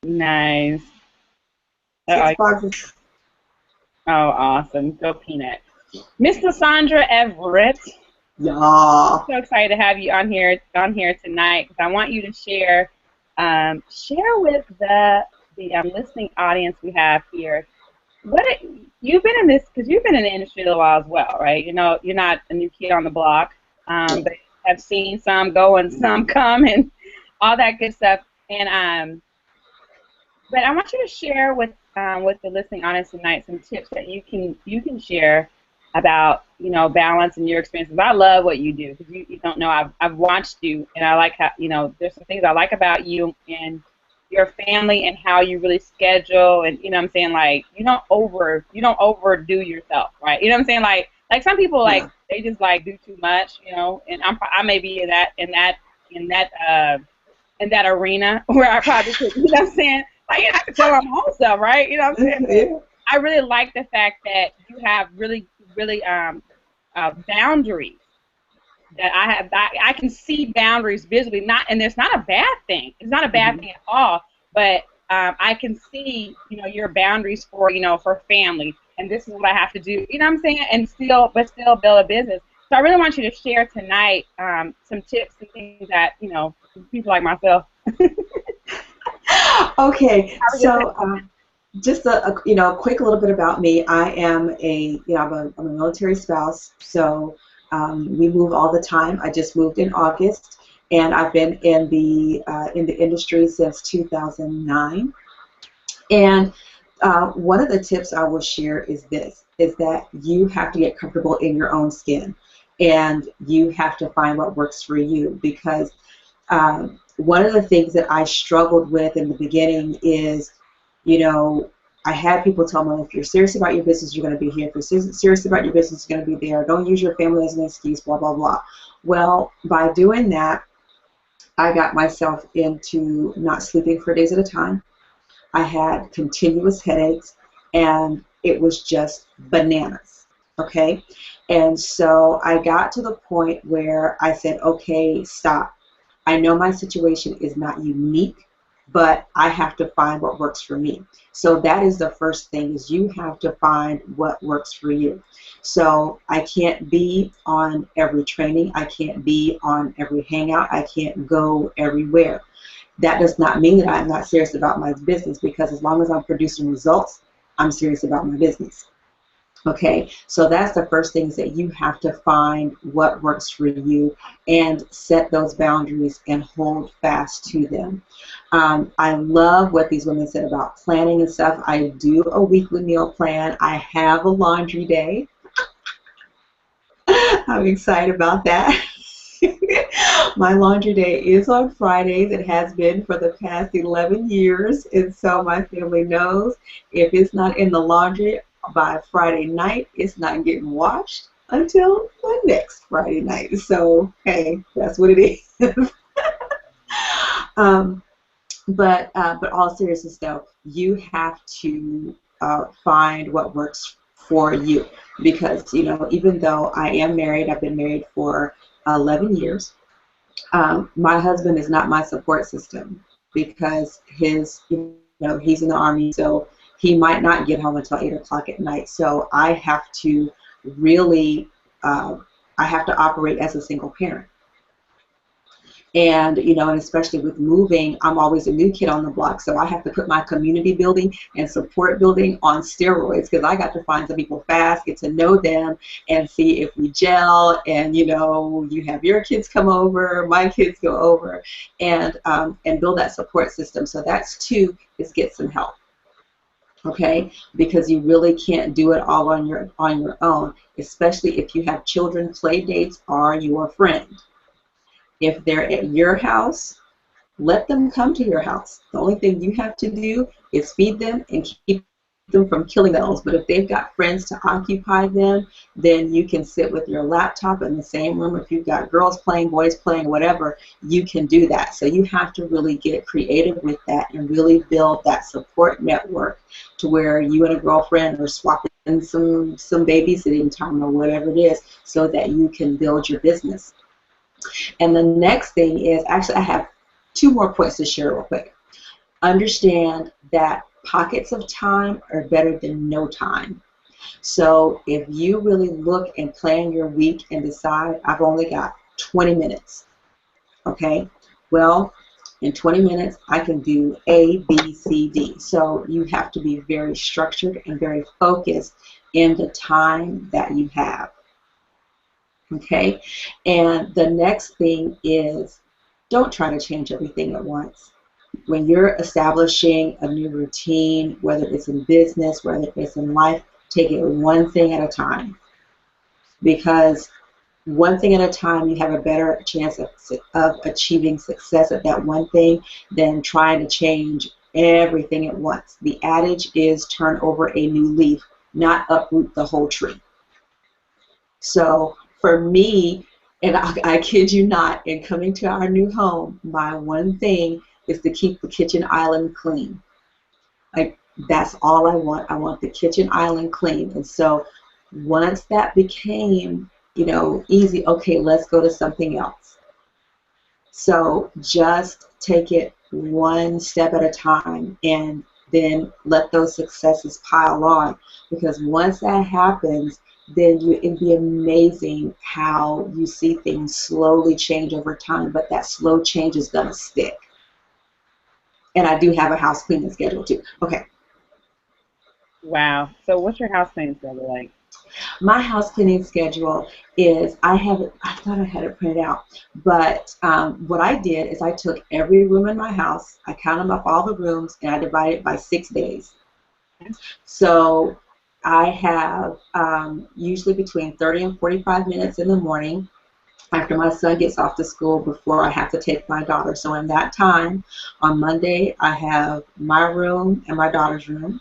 Nice. 6 boxes. Oh, awesome. Go Peanut. Miss Lysandra Everett. Yeah. So excited to have you on here tonight because I want you to share with the listening audience we have here. You've been in the industry a little while as well, right? You're not a new kid on the block, but have seen some go and some come and all that good stuff. And but I want you to share with the listening audience tonight some tips that you can share about balance and your experiences. I love what you do because you don't know I've watched you and I like how there's some things I like about you and your family and how you really schedule and what I'm saying, like you don't overdo yourself, right? You know what I'm saying, like some people like they just like do too much, and I may be in that arena where I probably could, you know what I'm saying, like I can tell my own self, right? You know what I'm saying? Yeah. I really like the fact that you have really boundaries. That I can see boundaries visibly, and it's not a bad thing. It's not a bad thing at all. But I can see, your boundaries for family, and this is what I have to do. You know what I'm saying? And still build a business. So I really want you to share tonight some tips and things that people like myself. Okay, so just a quick little bit about me. I am I'm a military spouse, so we move all the time. I just moved in August, and I've been in the industry since 2009. And one of the tips I will share is that you have to get comfortable in your own skin, and you have to find what works for you because one of the things that I struggled with in the beginning is, I had people tell me, if you're serious about your business, you're going to be here. If you're serious about your business, you're going to be there. Don't use your family as an excuse, blah, blah, blah. Well, by doing that, I got myself into not sleeping for days at a time. I had continuous headaches, and it was just bananas, okay? And so I got to the point where I said, okay, stop. I know my situation is not unique, but I have to find what works for me. So that is the first thing, is you have to find what works for you. So I can't be on every training. I can't be on every hangout. I can't go everywhere. That does not mean that I'm not serious about my business, because as long as I'm producing results, I'm serious about my business. Okay, so that's the first thing, is that you have to find what works for you and set those boundaries and hold fast to them. I love what these women said about planning and stuff. I do a weekly meal plan. I have a laundry day. I'm excited about that. My laundry day is on Fridays. It has been for the past 11 years, and so my family knows if it's not in the laundry by Friday night, it's not getting washed until the next Friday night. So, hey, that's what it is. But all seriousness though, you have to find what works for you, because even though I am married, I've been married for 11 years. My husband is not my support system, because he's in the Army, so he might not get home until 8 o'clock at night. So I have to really, I have to operate as a single parent. And, and especially with moving, I'm always a new kid on the block, so I have to put my community building and support building on steroids, because I got to find some people fast, get to know them, and see if we gel. And, you have your kids come over, my kids go over, and build that support system. So that's 2, is get some help. okay? Because you really can't do it all on your own, especially if you have children. Play dates are your friend. If they're at your house, let them come to your house. The only thing you have to do is feed them and keep them from killing themselves. But if they've got friends to occupy them, then you can sit with your laptop in the same room. If you've got girls playing, boys playing, whatever, you can do that. So you have to really get creative with that and really build that support network to where you and a girlfriend are swapping some babysitting time or whatever it is so that you can build your business. And the next thing is, actually I have 2 more points to share real quick. Understand that pockets of time are better than no time. So if you really look and plan your week and decide, I've only got 20 minutes, okay? Well, in 20 minutes, I can do A, B, C, D. So you have to be very structured and very focused in the time that you have, okay? And the next thing is, don't try to change everything at once. When you're establishing a new routine, whether it's in business, whether it's in life, take it one thing at a time. Because one thing at a time, you have a better chance of achieving success at that one thing than trying to change everything at once. The adage is turn over a new leaf, not uproot the whole tree. So for me, and I kid you not, in coming to our new home, my one thing is to keep the kitchen island clean. Like, that's all I want. I want the kitchen island clean. And so once that became, you know, easy, okay, let's go to something else. So just take it one step at a time and then let those successes pile on. Because once that happens, then it'd be amazing how you see things slowly change over time, but that slow change is going to stick. And I do have a house cleaning schedule too. Okay. Wow. So what's your house cleaning schedule like? My house cleaning schedule is, I thought I had it printed out, but what I did is I took every room in my house, I counted up all the rooms, and I divided it by 6 days. So I have usually between 30 and 45 minutes in the morning after my son gets off to school before I have to take my daughter. So in that time, on Monday, I have my room and my daughter's room.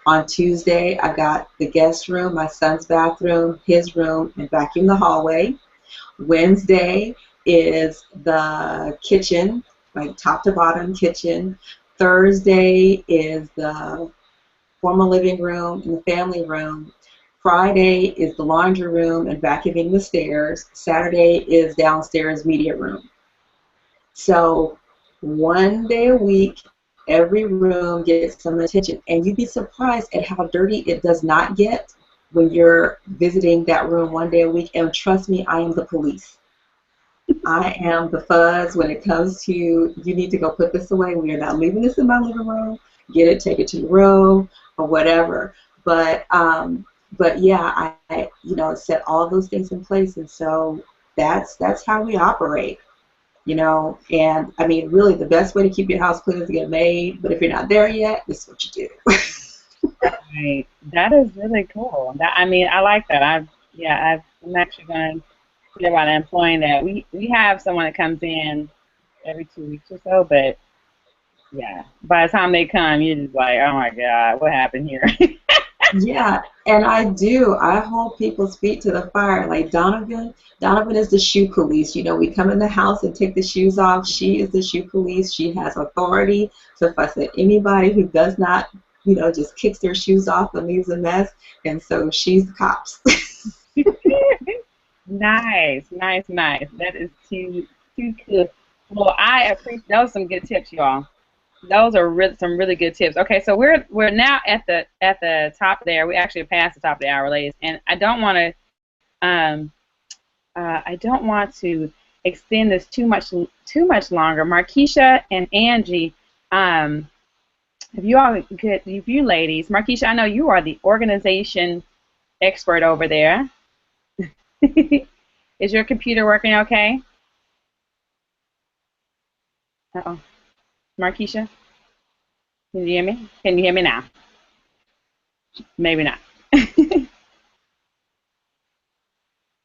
On Tuesday, I got the guest room, my son's bathroom, his room, and vacuum the hallway. Wednesday is the kitchen, like top to bottom kitchen. Thursday is the formal living room and the family room. Friday is the laundry room and vacuuming the stairs. Saturday is downstairs media room. So one day a week, every room gets some attention, and you'd be surprised at how dirty it does not get when you're visiting that room one day a week. And trust me, I am the police. I am the fuzz when it comes to, you need to go put this away. We are not leaving this in my living room. Get it, take it to your room, or whatever. But yeah, I set all those things in place, and so that's how we operate. And I mean, really, the best way to keep your house clean is to get it made. But if you're not there yet, this is what you do. Right. That is really cool. I mean, I like that. I'm actually going to see about employing that. We have someone that comes in every 2 weeks or so, but yeah, by the time they come, you're just like, oh my God, what happened here? Yeah, and I do. I hold people's feet to the fire. Like Donovan is the shoe police. We come in the house and take the shoes off. She is the shoe police. She has authority to fuss at anybody who does not, just kicks their shoes off and leaves a mess. And so she's the cops. Nice. That is too cool. Well, I appreciate those. Some good tips, y'all. Those are some really good tips. Okay, so we're now at the top there. We actually passed the top of the hour, ladies, and I don't want to extend this too much longer. Markeisha and Angie, if you ladies, Markeisha, I know you are the organization expert over there. Is your computer working okay? Uh-oh. Markeisha, can you hear me? Can you hear me now? Maybe not.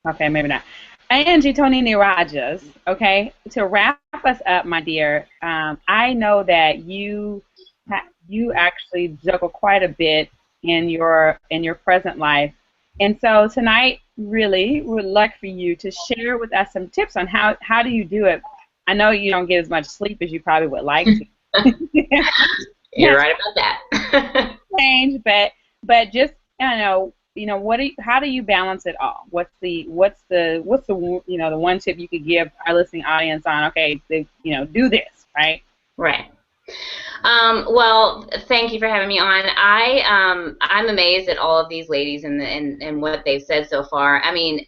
Okay, maybe not. Angie Tonini Rajas, okay, to wrap us up, my dear, I know that you actually juggle quite a bit in your present life, and so tonight, really, would like for you to share with us some tips on how do you do it. I know you don't get as much sleep as you probably would like to. You're right about that. Change, but just how do you balance it all? What's the the one tip you could give our listening audience on? Okay, do this, right? Right. Well, thank you for having me on. I'm amazed at all of these ladies and what they've said so far. I mean,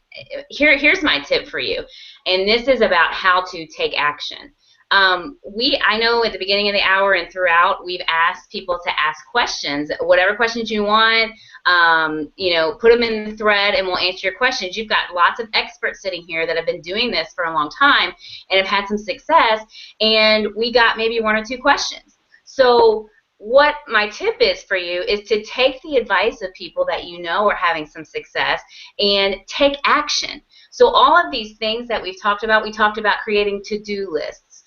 here's my tip for you, and this is about how to take action. I know at the beginning of the hour and throughout, we've asked people to ask questions, whatever questions you want. Put them in the thread, and we'll answer your questions. You've got lots of experts sitting here that have been doing this for a long time and have had some success, and we got maybe one or two questions. So what my tip is for you is to take the advice of people that you know are having some success and take action. So all of these things that we talked about creating to-do lists.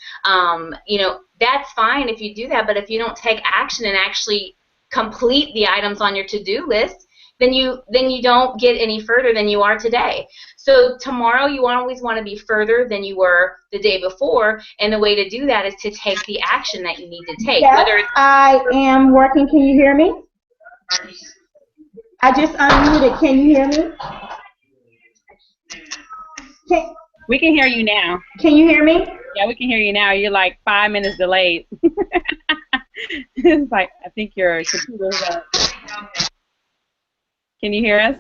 That's fine if you do that, but if you don't take action and actually complete the items on your to-do list, then you don't get any further than you are today. So tomorrow you always want to be further than you were the day before, and the way to do that is to take the action that you need to take. Yes, I am working. Can you hear me? I just unmuted. Can you hear me? We can hear you now. Can you hear me? Yeah, we can hear you now. You're like 5 minutes delayed. It's like, I think your computer's up. Can you hear us?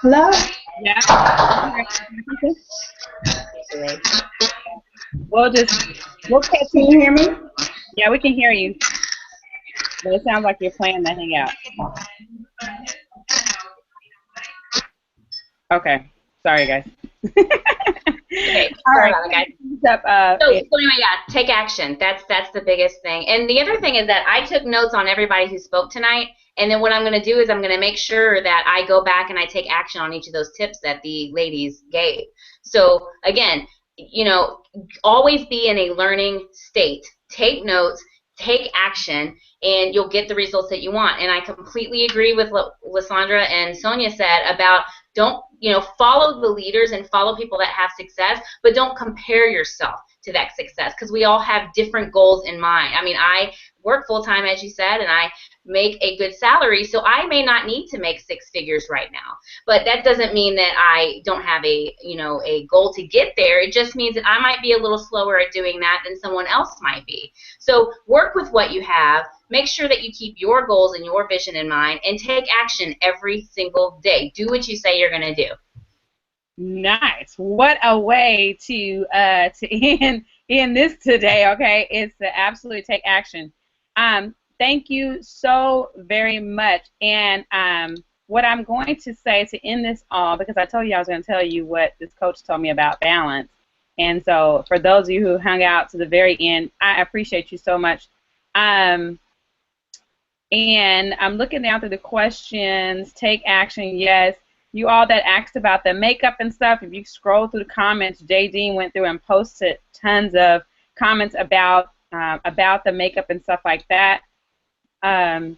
Hello? Yeah. We'll catch you. Can you hear me? Yeah, we can hear you. But it sounds like you're planning to hang out. Okay. Sorry, guys. Okay. Sorry about that, guys. So anyway, yeah, take action. That's the biggest thing. And the other thing is that I took notes on everybody who spoke tonight, and then what I'm going to do is I'm going to make sure that I go back and I take action on each of those tips that the ladies gave. So again, always be in a learning state. Take notes, take action, and you'll get the results that you want. And I completely agree with what Lysandra and Sonia said about don't, follow the leaders and follow people that have success, but don't compare yourself to that success, because we all have different goals in mind. I mean, I work full-time, as you said, and I make a good salary, so I may not need to make 6 figures right now. But that doesn't mean that I don't have a goal to get there. It just means that I might be a little slower at doing that than someone else might be. So work with what you have. Make sure that you keep your goals and your vision in mind, and take action every single day. Do what you say you're going to do. Nice. What a way to end this today, okay? It's to absolutely take action. Thank you so very much. And what I'm going to say to end this all, because I told you I was going to tell you what this coach told me about balance. And so for those of you who hung out to the very end, I appreciate you so much. And I'm looking down through the questions. Take action, yes. You all that asked about the makeup and stuff, if you scroll through the comments, J.D. went through and posted tons of comments about the makeup and stuff like that. And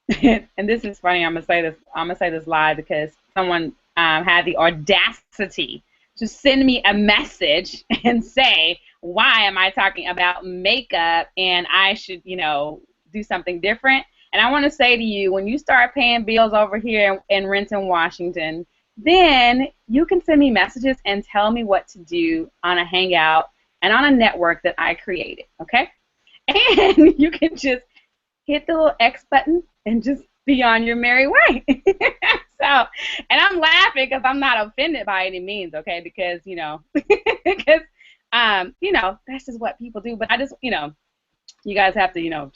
this is funny. I'm gonna say this live because someone had the audacity to send me a message and say, "Why am I talking about makeup and I should, do something different?" And I want to say to you, when you start paying bills over here in Renton, Washington, then you can send me messages and tell me what to do on a Hangout and on a network that I created, okay? And you can just hit the little X button and just be on your merry way. And I'm laughing because I'm not offended by any means, okay? Because, because, that's just what people do. But I just, you guys have to,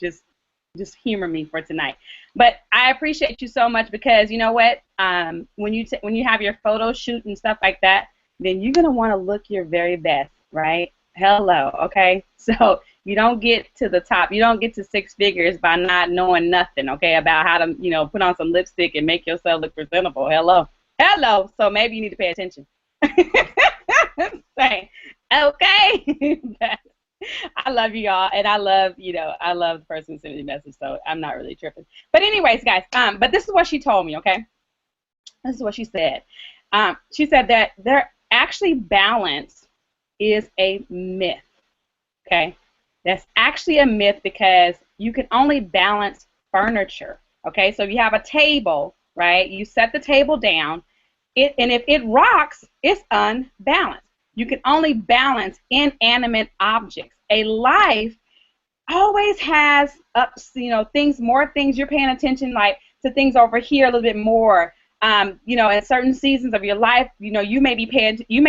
just humor me for tonight. But I appreciate you so much because you know what? When you have your photo shoot and stuff like that, then you're gonna want to look your very best, right? Hello, okay? So You don't get to the top. You don't get to six figures by not knowing nothing, okay, about how to, put on some lipstick and make yourself look presentable. Hello. So maybe you need to pay attention. Say, okay. I love you all, and I love the person who sent me the message, so I'm not really tripping. But anyways, guys, but this is what she told me, okay? This is what she said. She said that actually balance is a myth, okay? That's actually a myth because you can only balance furniture, okay? So if you have a table, right, you set the table down, and if it rocks, it's unbalanced. You can only balance inanimate objects. A life always has ups, more things you're paying attention like to things over here a little bit more. In certain seasons of your life, you may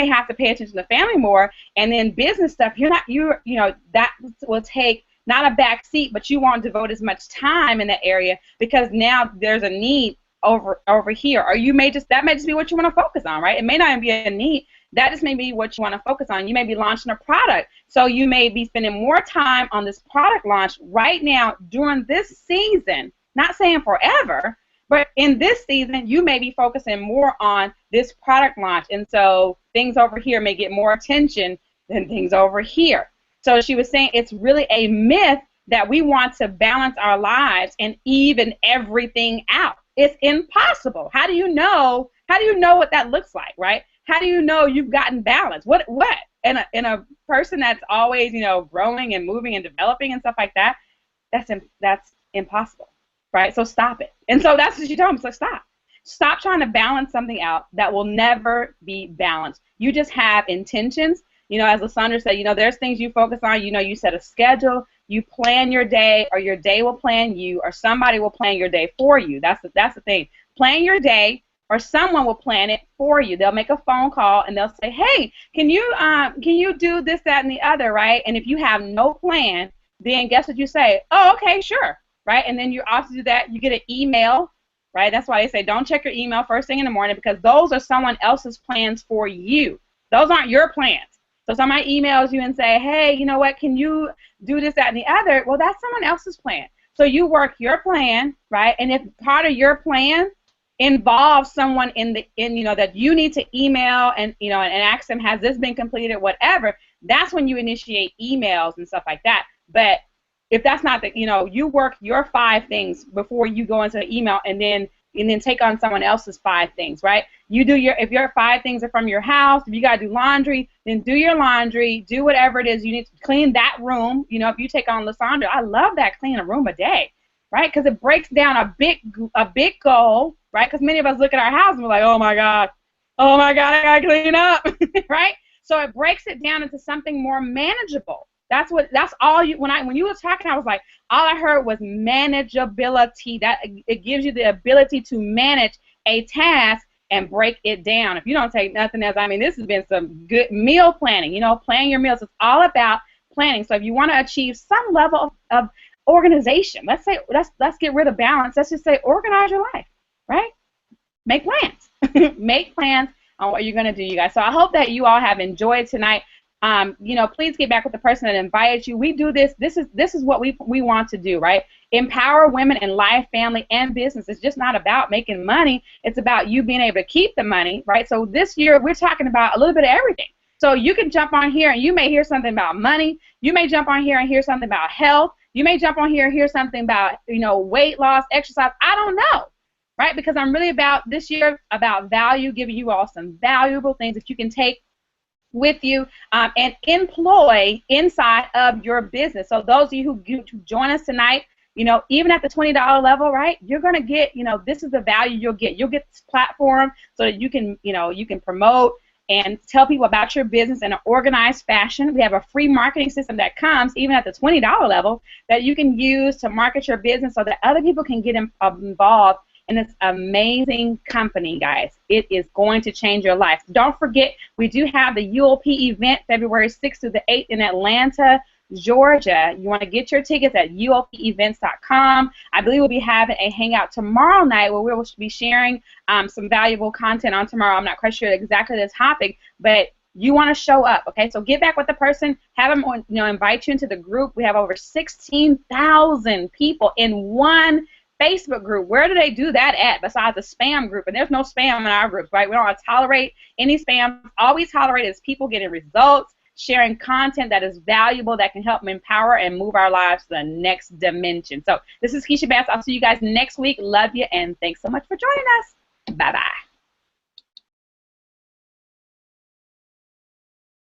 have to pay attention to family more, and then business stuff, that will take not a back seat, but you won't devote as much time in that area because now there's a need over here, or that may just be what you want to focus on, right? It may not even be a need. That just may be what you want to focus on. You may be launching a product, so you may be spending more time on this product launch right now during this season, not saying forever, but in this season, you may be focusing more on this product launch, and so things over here may get more attention than things over here. So she was saying it's really a myth that we want to balance our lives and even everything out. It's impossible. How do you know what that looks like, right? How do you know you've gotten balance? What? In a person that's always, growing and moving and developing and stuff like that, that's impossible, right? So stop it. And so that's what she told me. So stop. Stop trying to balance something out that will never be balanced. You just have intentions. As Lysandra said, there's things you focus on. You set a schedule. You plan your day, or your day will plan you, or somebody will plan your day for you. That's the thing. Plan your day, or someone will plan it for you. They'll make a phone call and they'll say, hey, can you do this, that, and the other, right? And if you have no plan, then guess what you say? Oh, okay, sure, right? And then you also do that. You get an email, right? That's why they say don't check your email first thing in the morning, because those are someone else's plans for you. Those aren't your plans. So somebody emails you and say, hey, you know what, can you do this, that, and the other? Well, that's someone else's plan. So you work your plan, right? And if part of your plan involves someone that you need to email and and ask them, has this been completed, whatever, that's when you initiate emails and stuff like that. But if that's not you work your 5 things before you go into the email and then take on someone else's 5 things, right? If your 5 things are from your house, if you got to do laundry, then do your laundry, do whatever it is you need to clean that room. If you take on Lysandra, I love that, clean a room a day, right? Because it breaks down a big goal, right? Because many of us look at our house and we're like, oh my God, I got to clean up, right? So it breaks it down into something more manageable. That's all you, when you were talking, I was like, all I heard was manageability. That it gives you the ability to manage a task and break it down. If you don't take nothing else, this has been some good meal planning. Planning your meals. It's all about planning. So if you want to achieve some level of organization, let's get rid of balance. Let's just say organize your life, right? Make plans. Make plans on what you're going to do, you guys. So I hope that you all have enjoyed tonight. Please get back with the person that invited you. We do this. This is what we want to do, right? Empower women in life, family, and business. It's just not about making money. It's about you being able to keep the money, right? So this year we're talking about a little bit of everything. So you can jump on here and you may hear something about money. You may jump on here and hear something about health. You may jump on here and hear something about weight loss, exercise. I don't know, right? Because I'm really about this year about value, giving you all some valuable things that you can take with you and employ inside of your business. So those of you who join us tonight, even at the $20 level, right, you're going to get, this is the value you'll get. You'll get this platform so that you can promote and tell people about your business in an organized fashion. We have a free marketing system that comes even at the $20 level that you can use to market your business so that other people can get involved in this amazing company, guys. It is going to change your life. Don't forget, we do have the UOP event February 6th through the 8th in Atlanta, Georgia. You want to get your tickets at uopevents.com. I believe we'll be having a hangout tomorrow night where we will be sharing some valuable content on tomorrow. I'm not quite sure exactly the topic, but You want to show up, okay? So get back with the person, have them, invite you into the group. We have over 16,000 people in one Facebook group. Where do they do that at besides a spam group? And there's no spam in our groups, right? We don't tolerate any spam. All we tolerate is people getting results, sharing content that is valuable, that can help empower and move our lives to the next dimension. So this is Keisha Bass. I'll see you guys next week. Love you, and thanks so much for joining us. Bye-bye.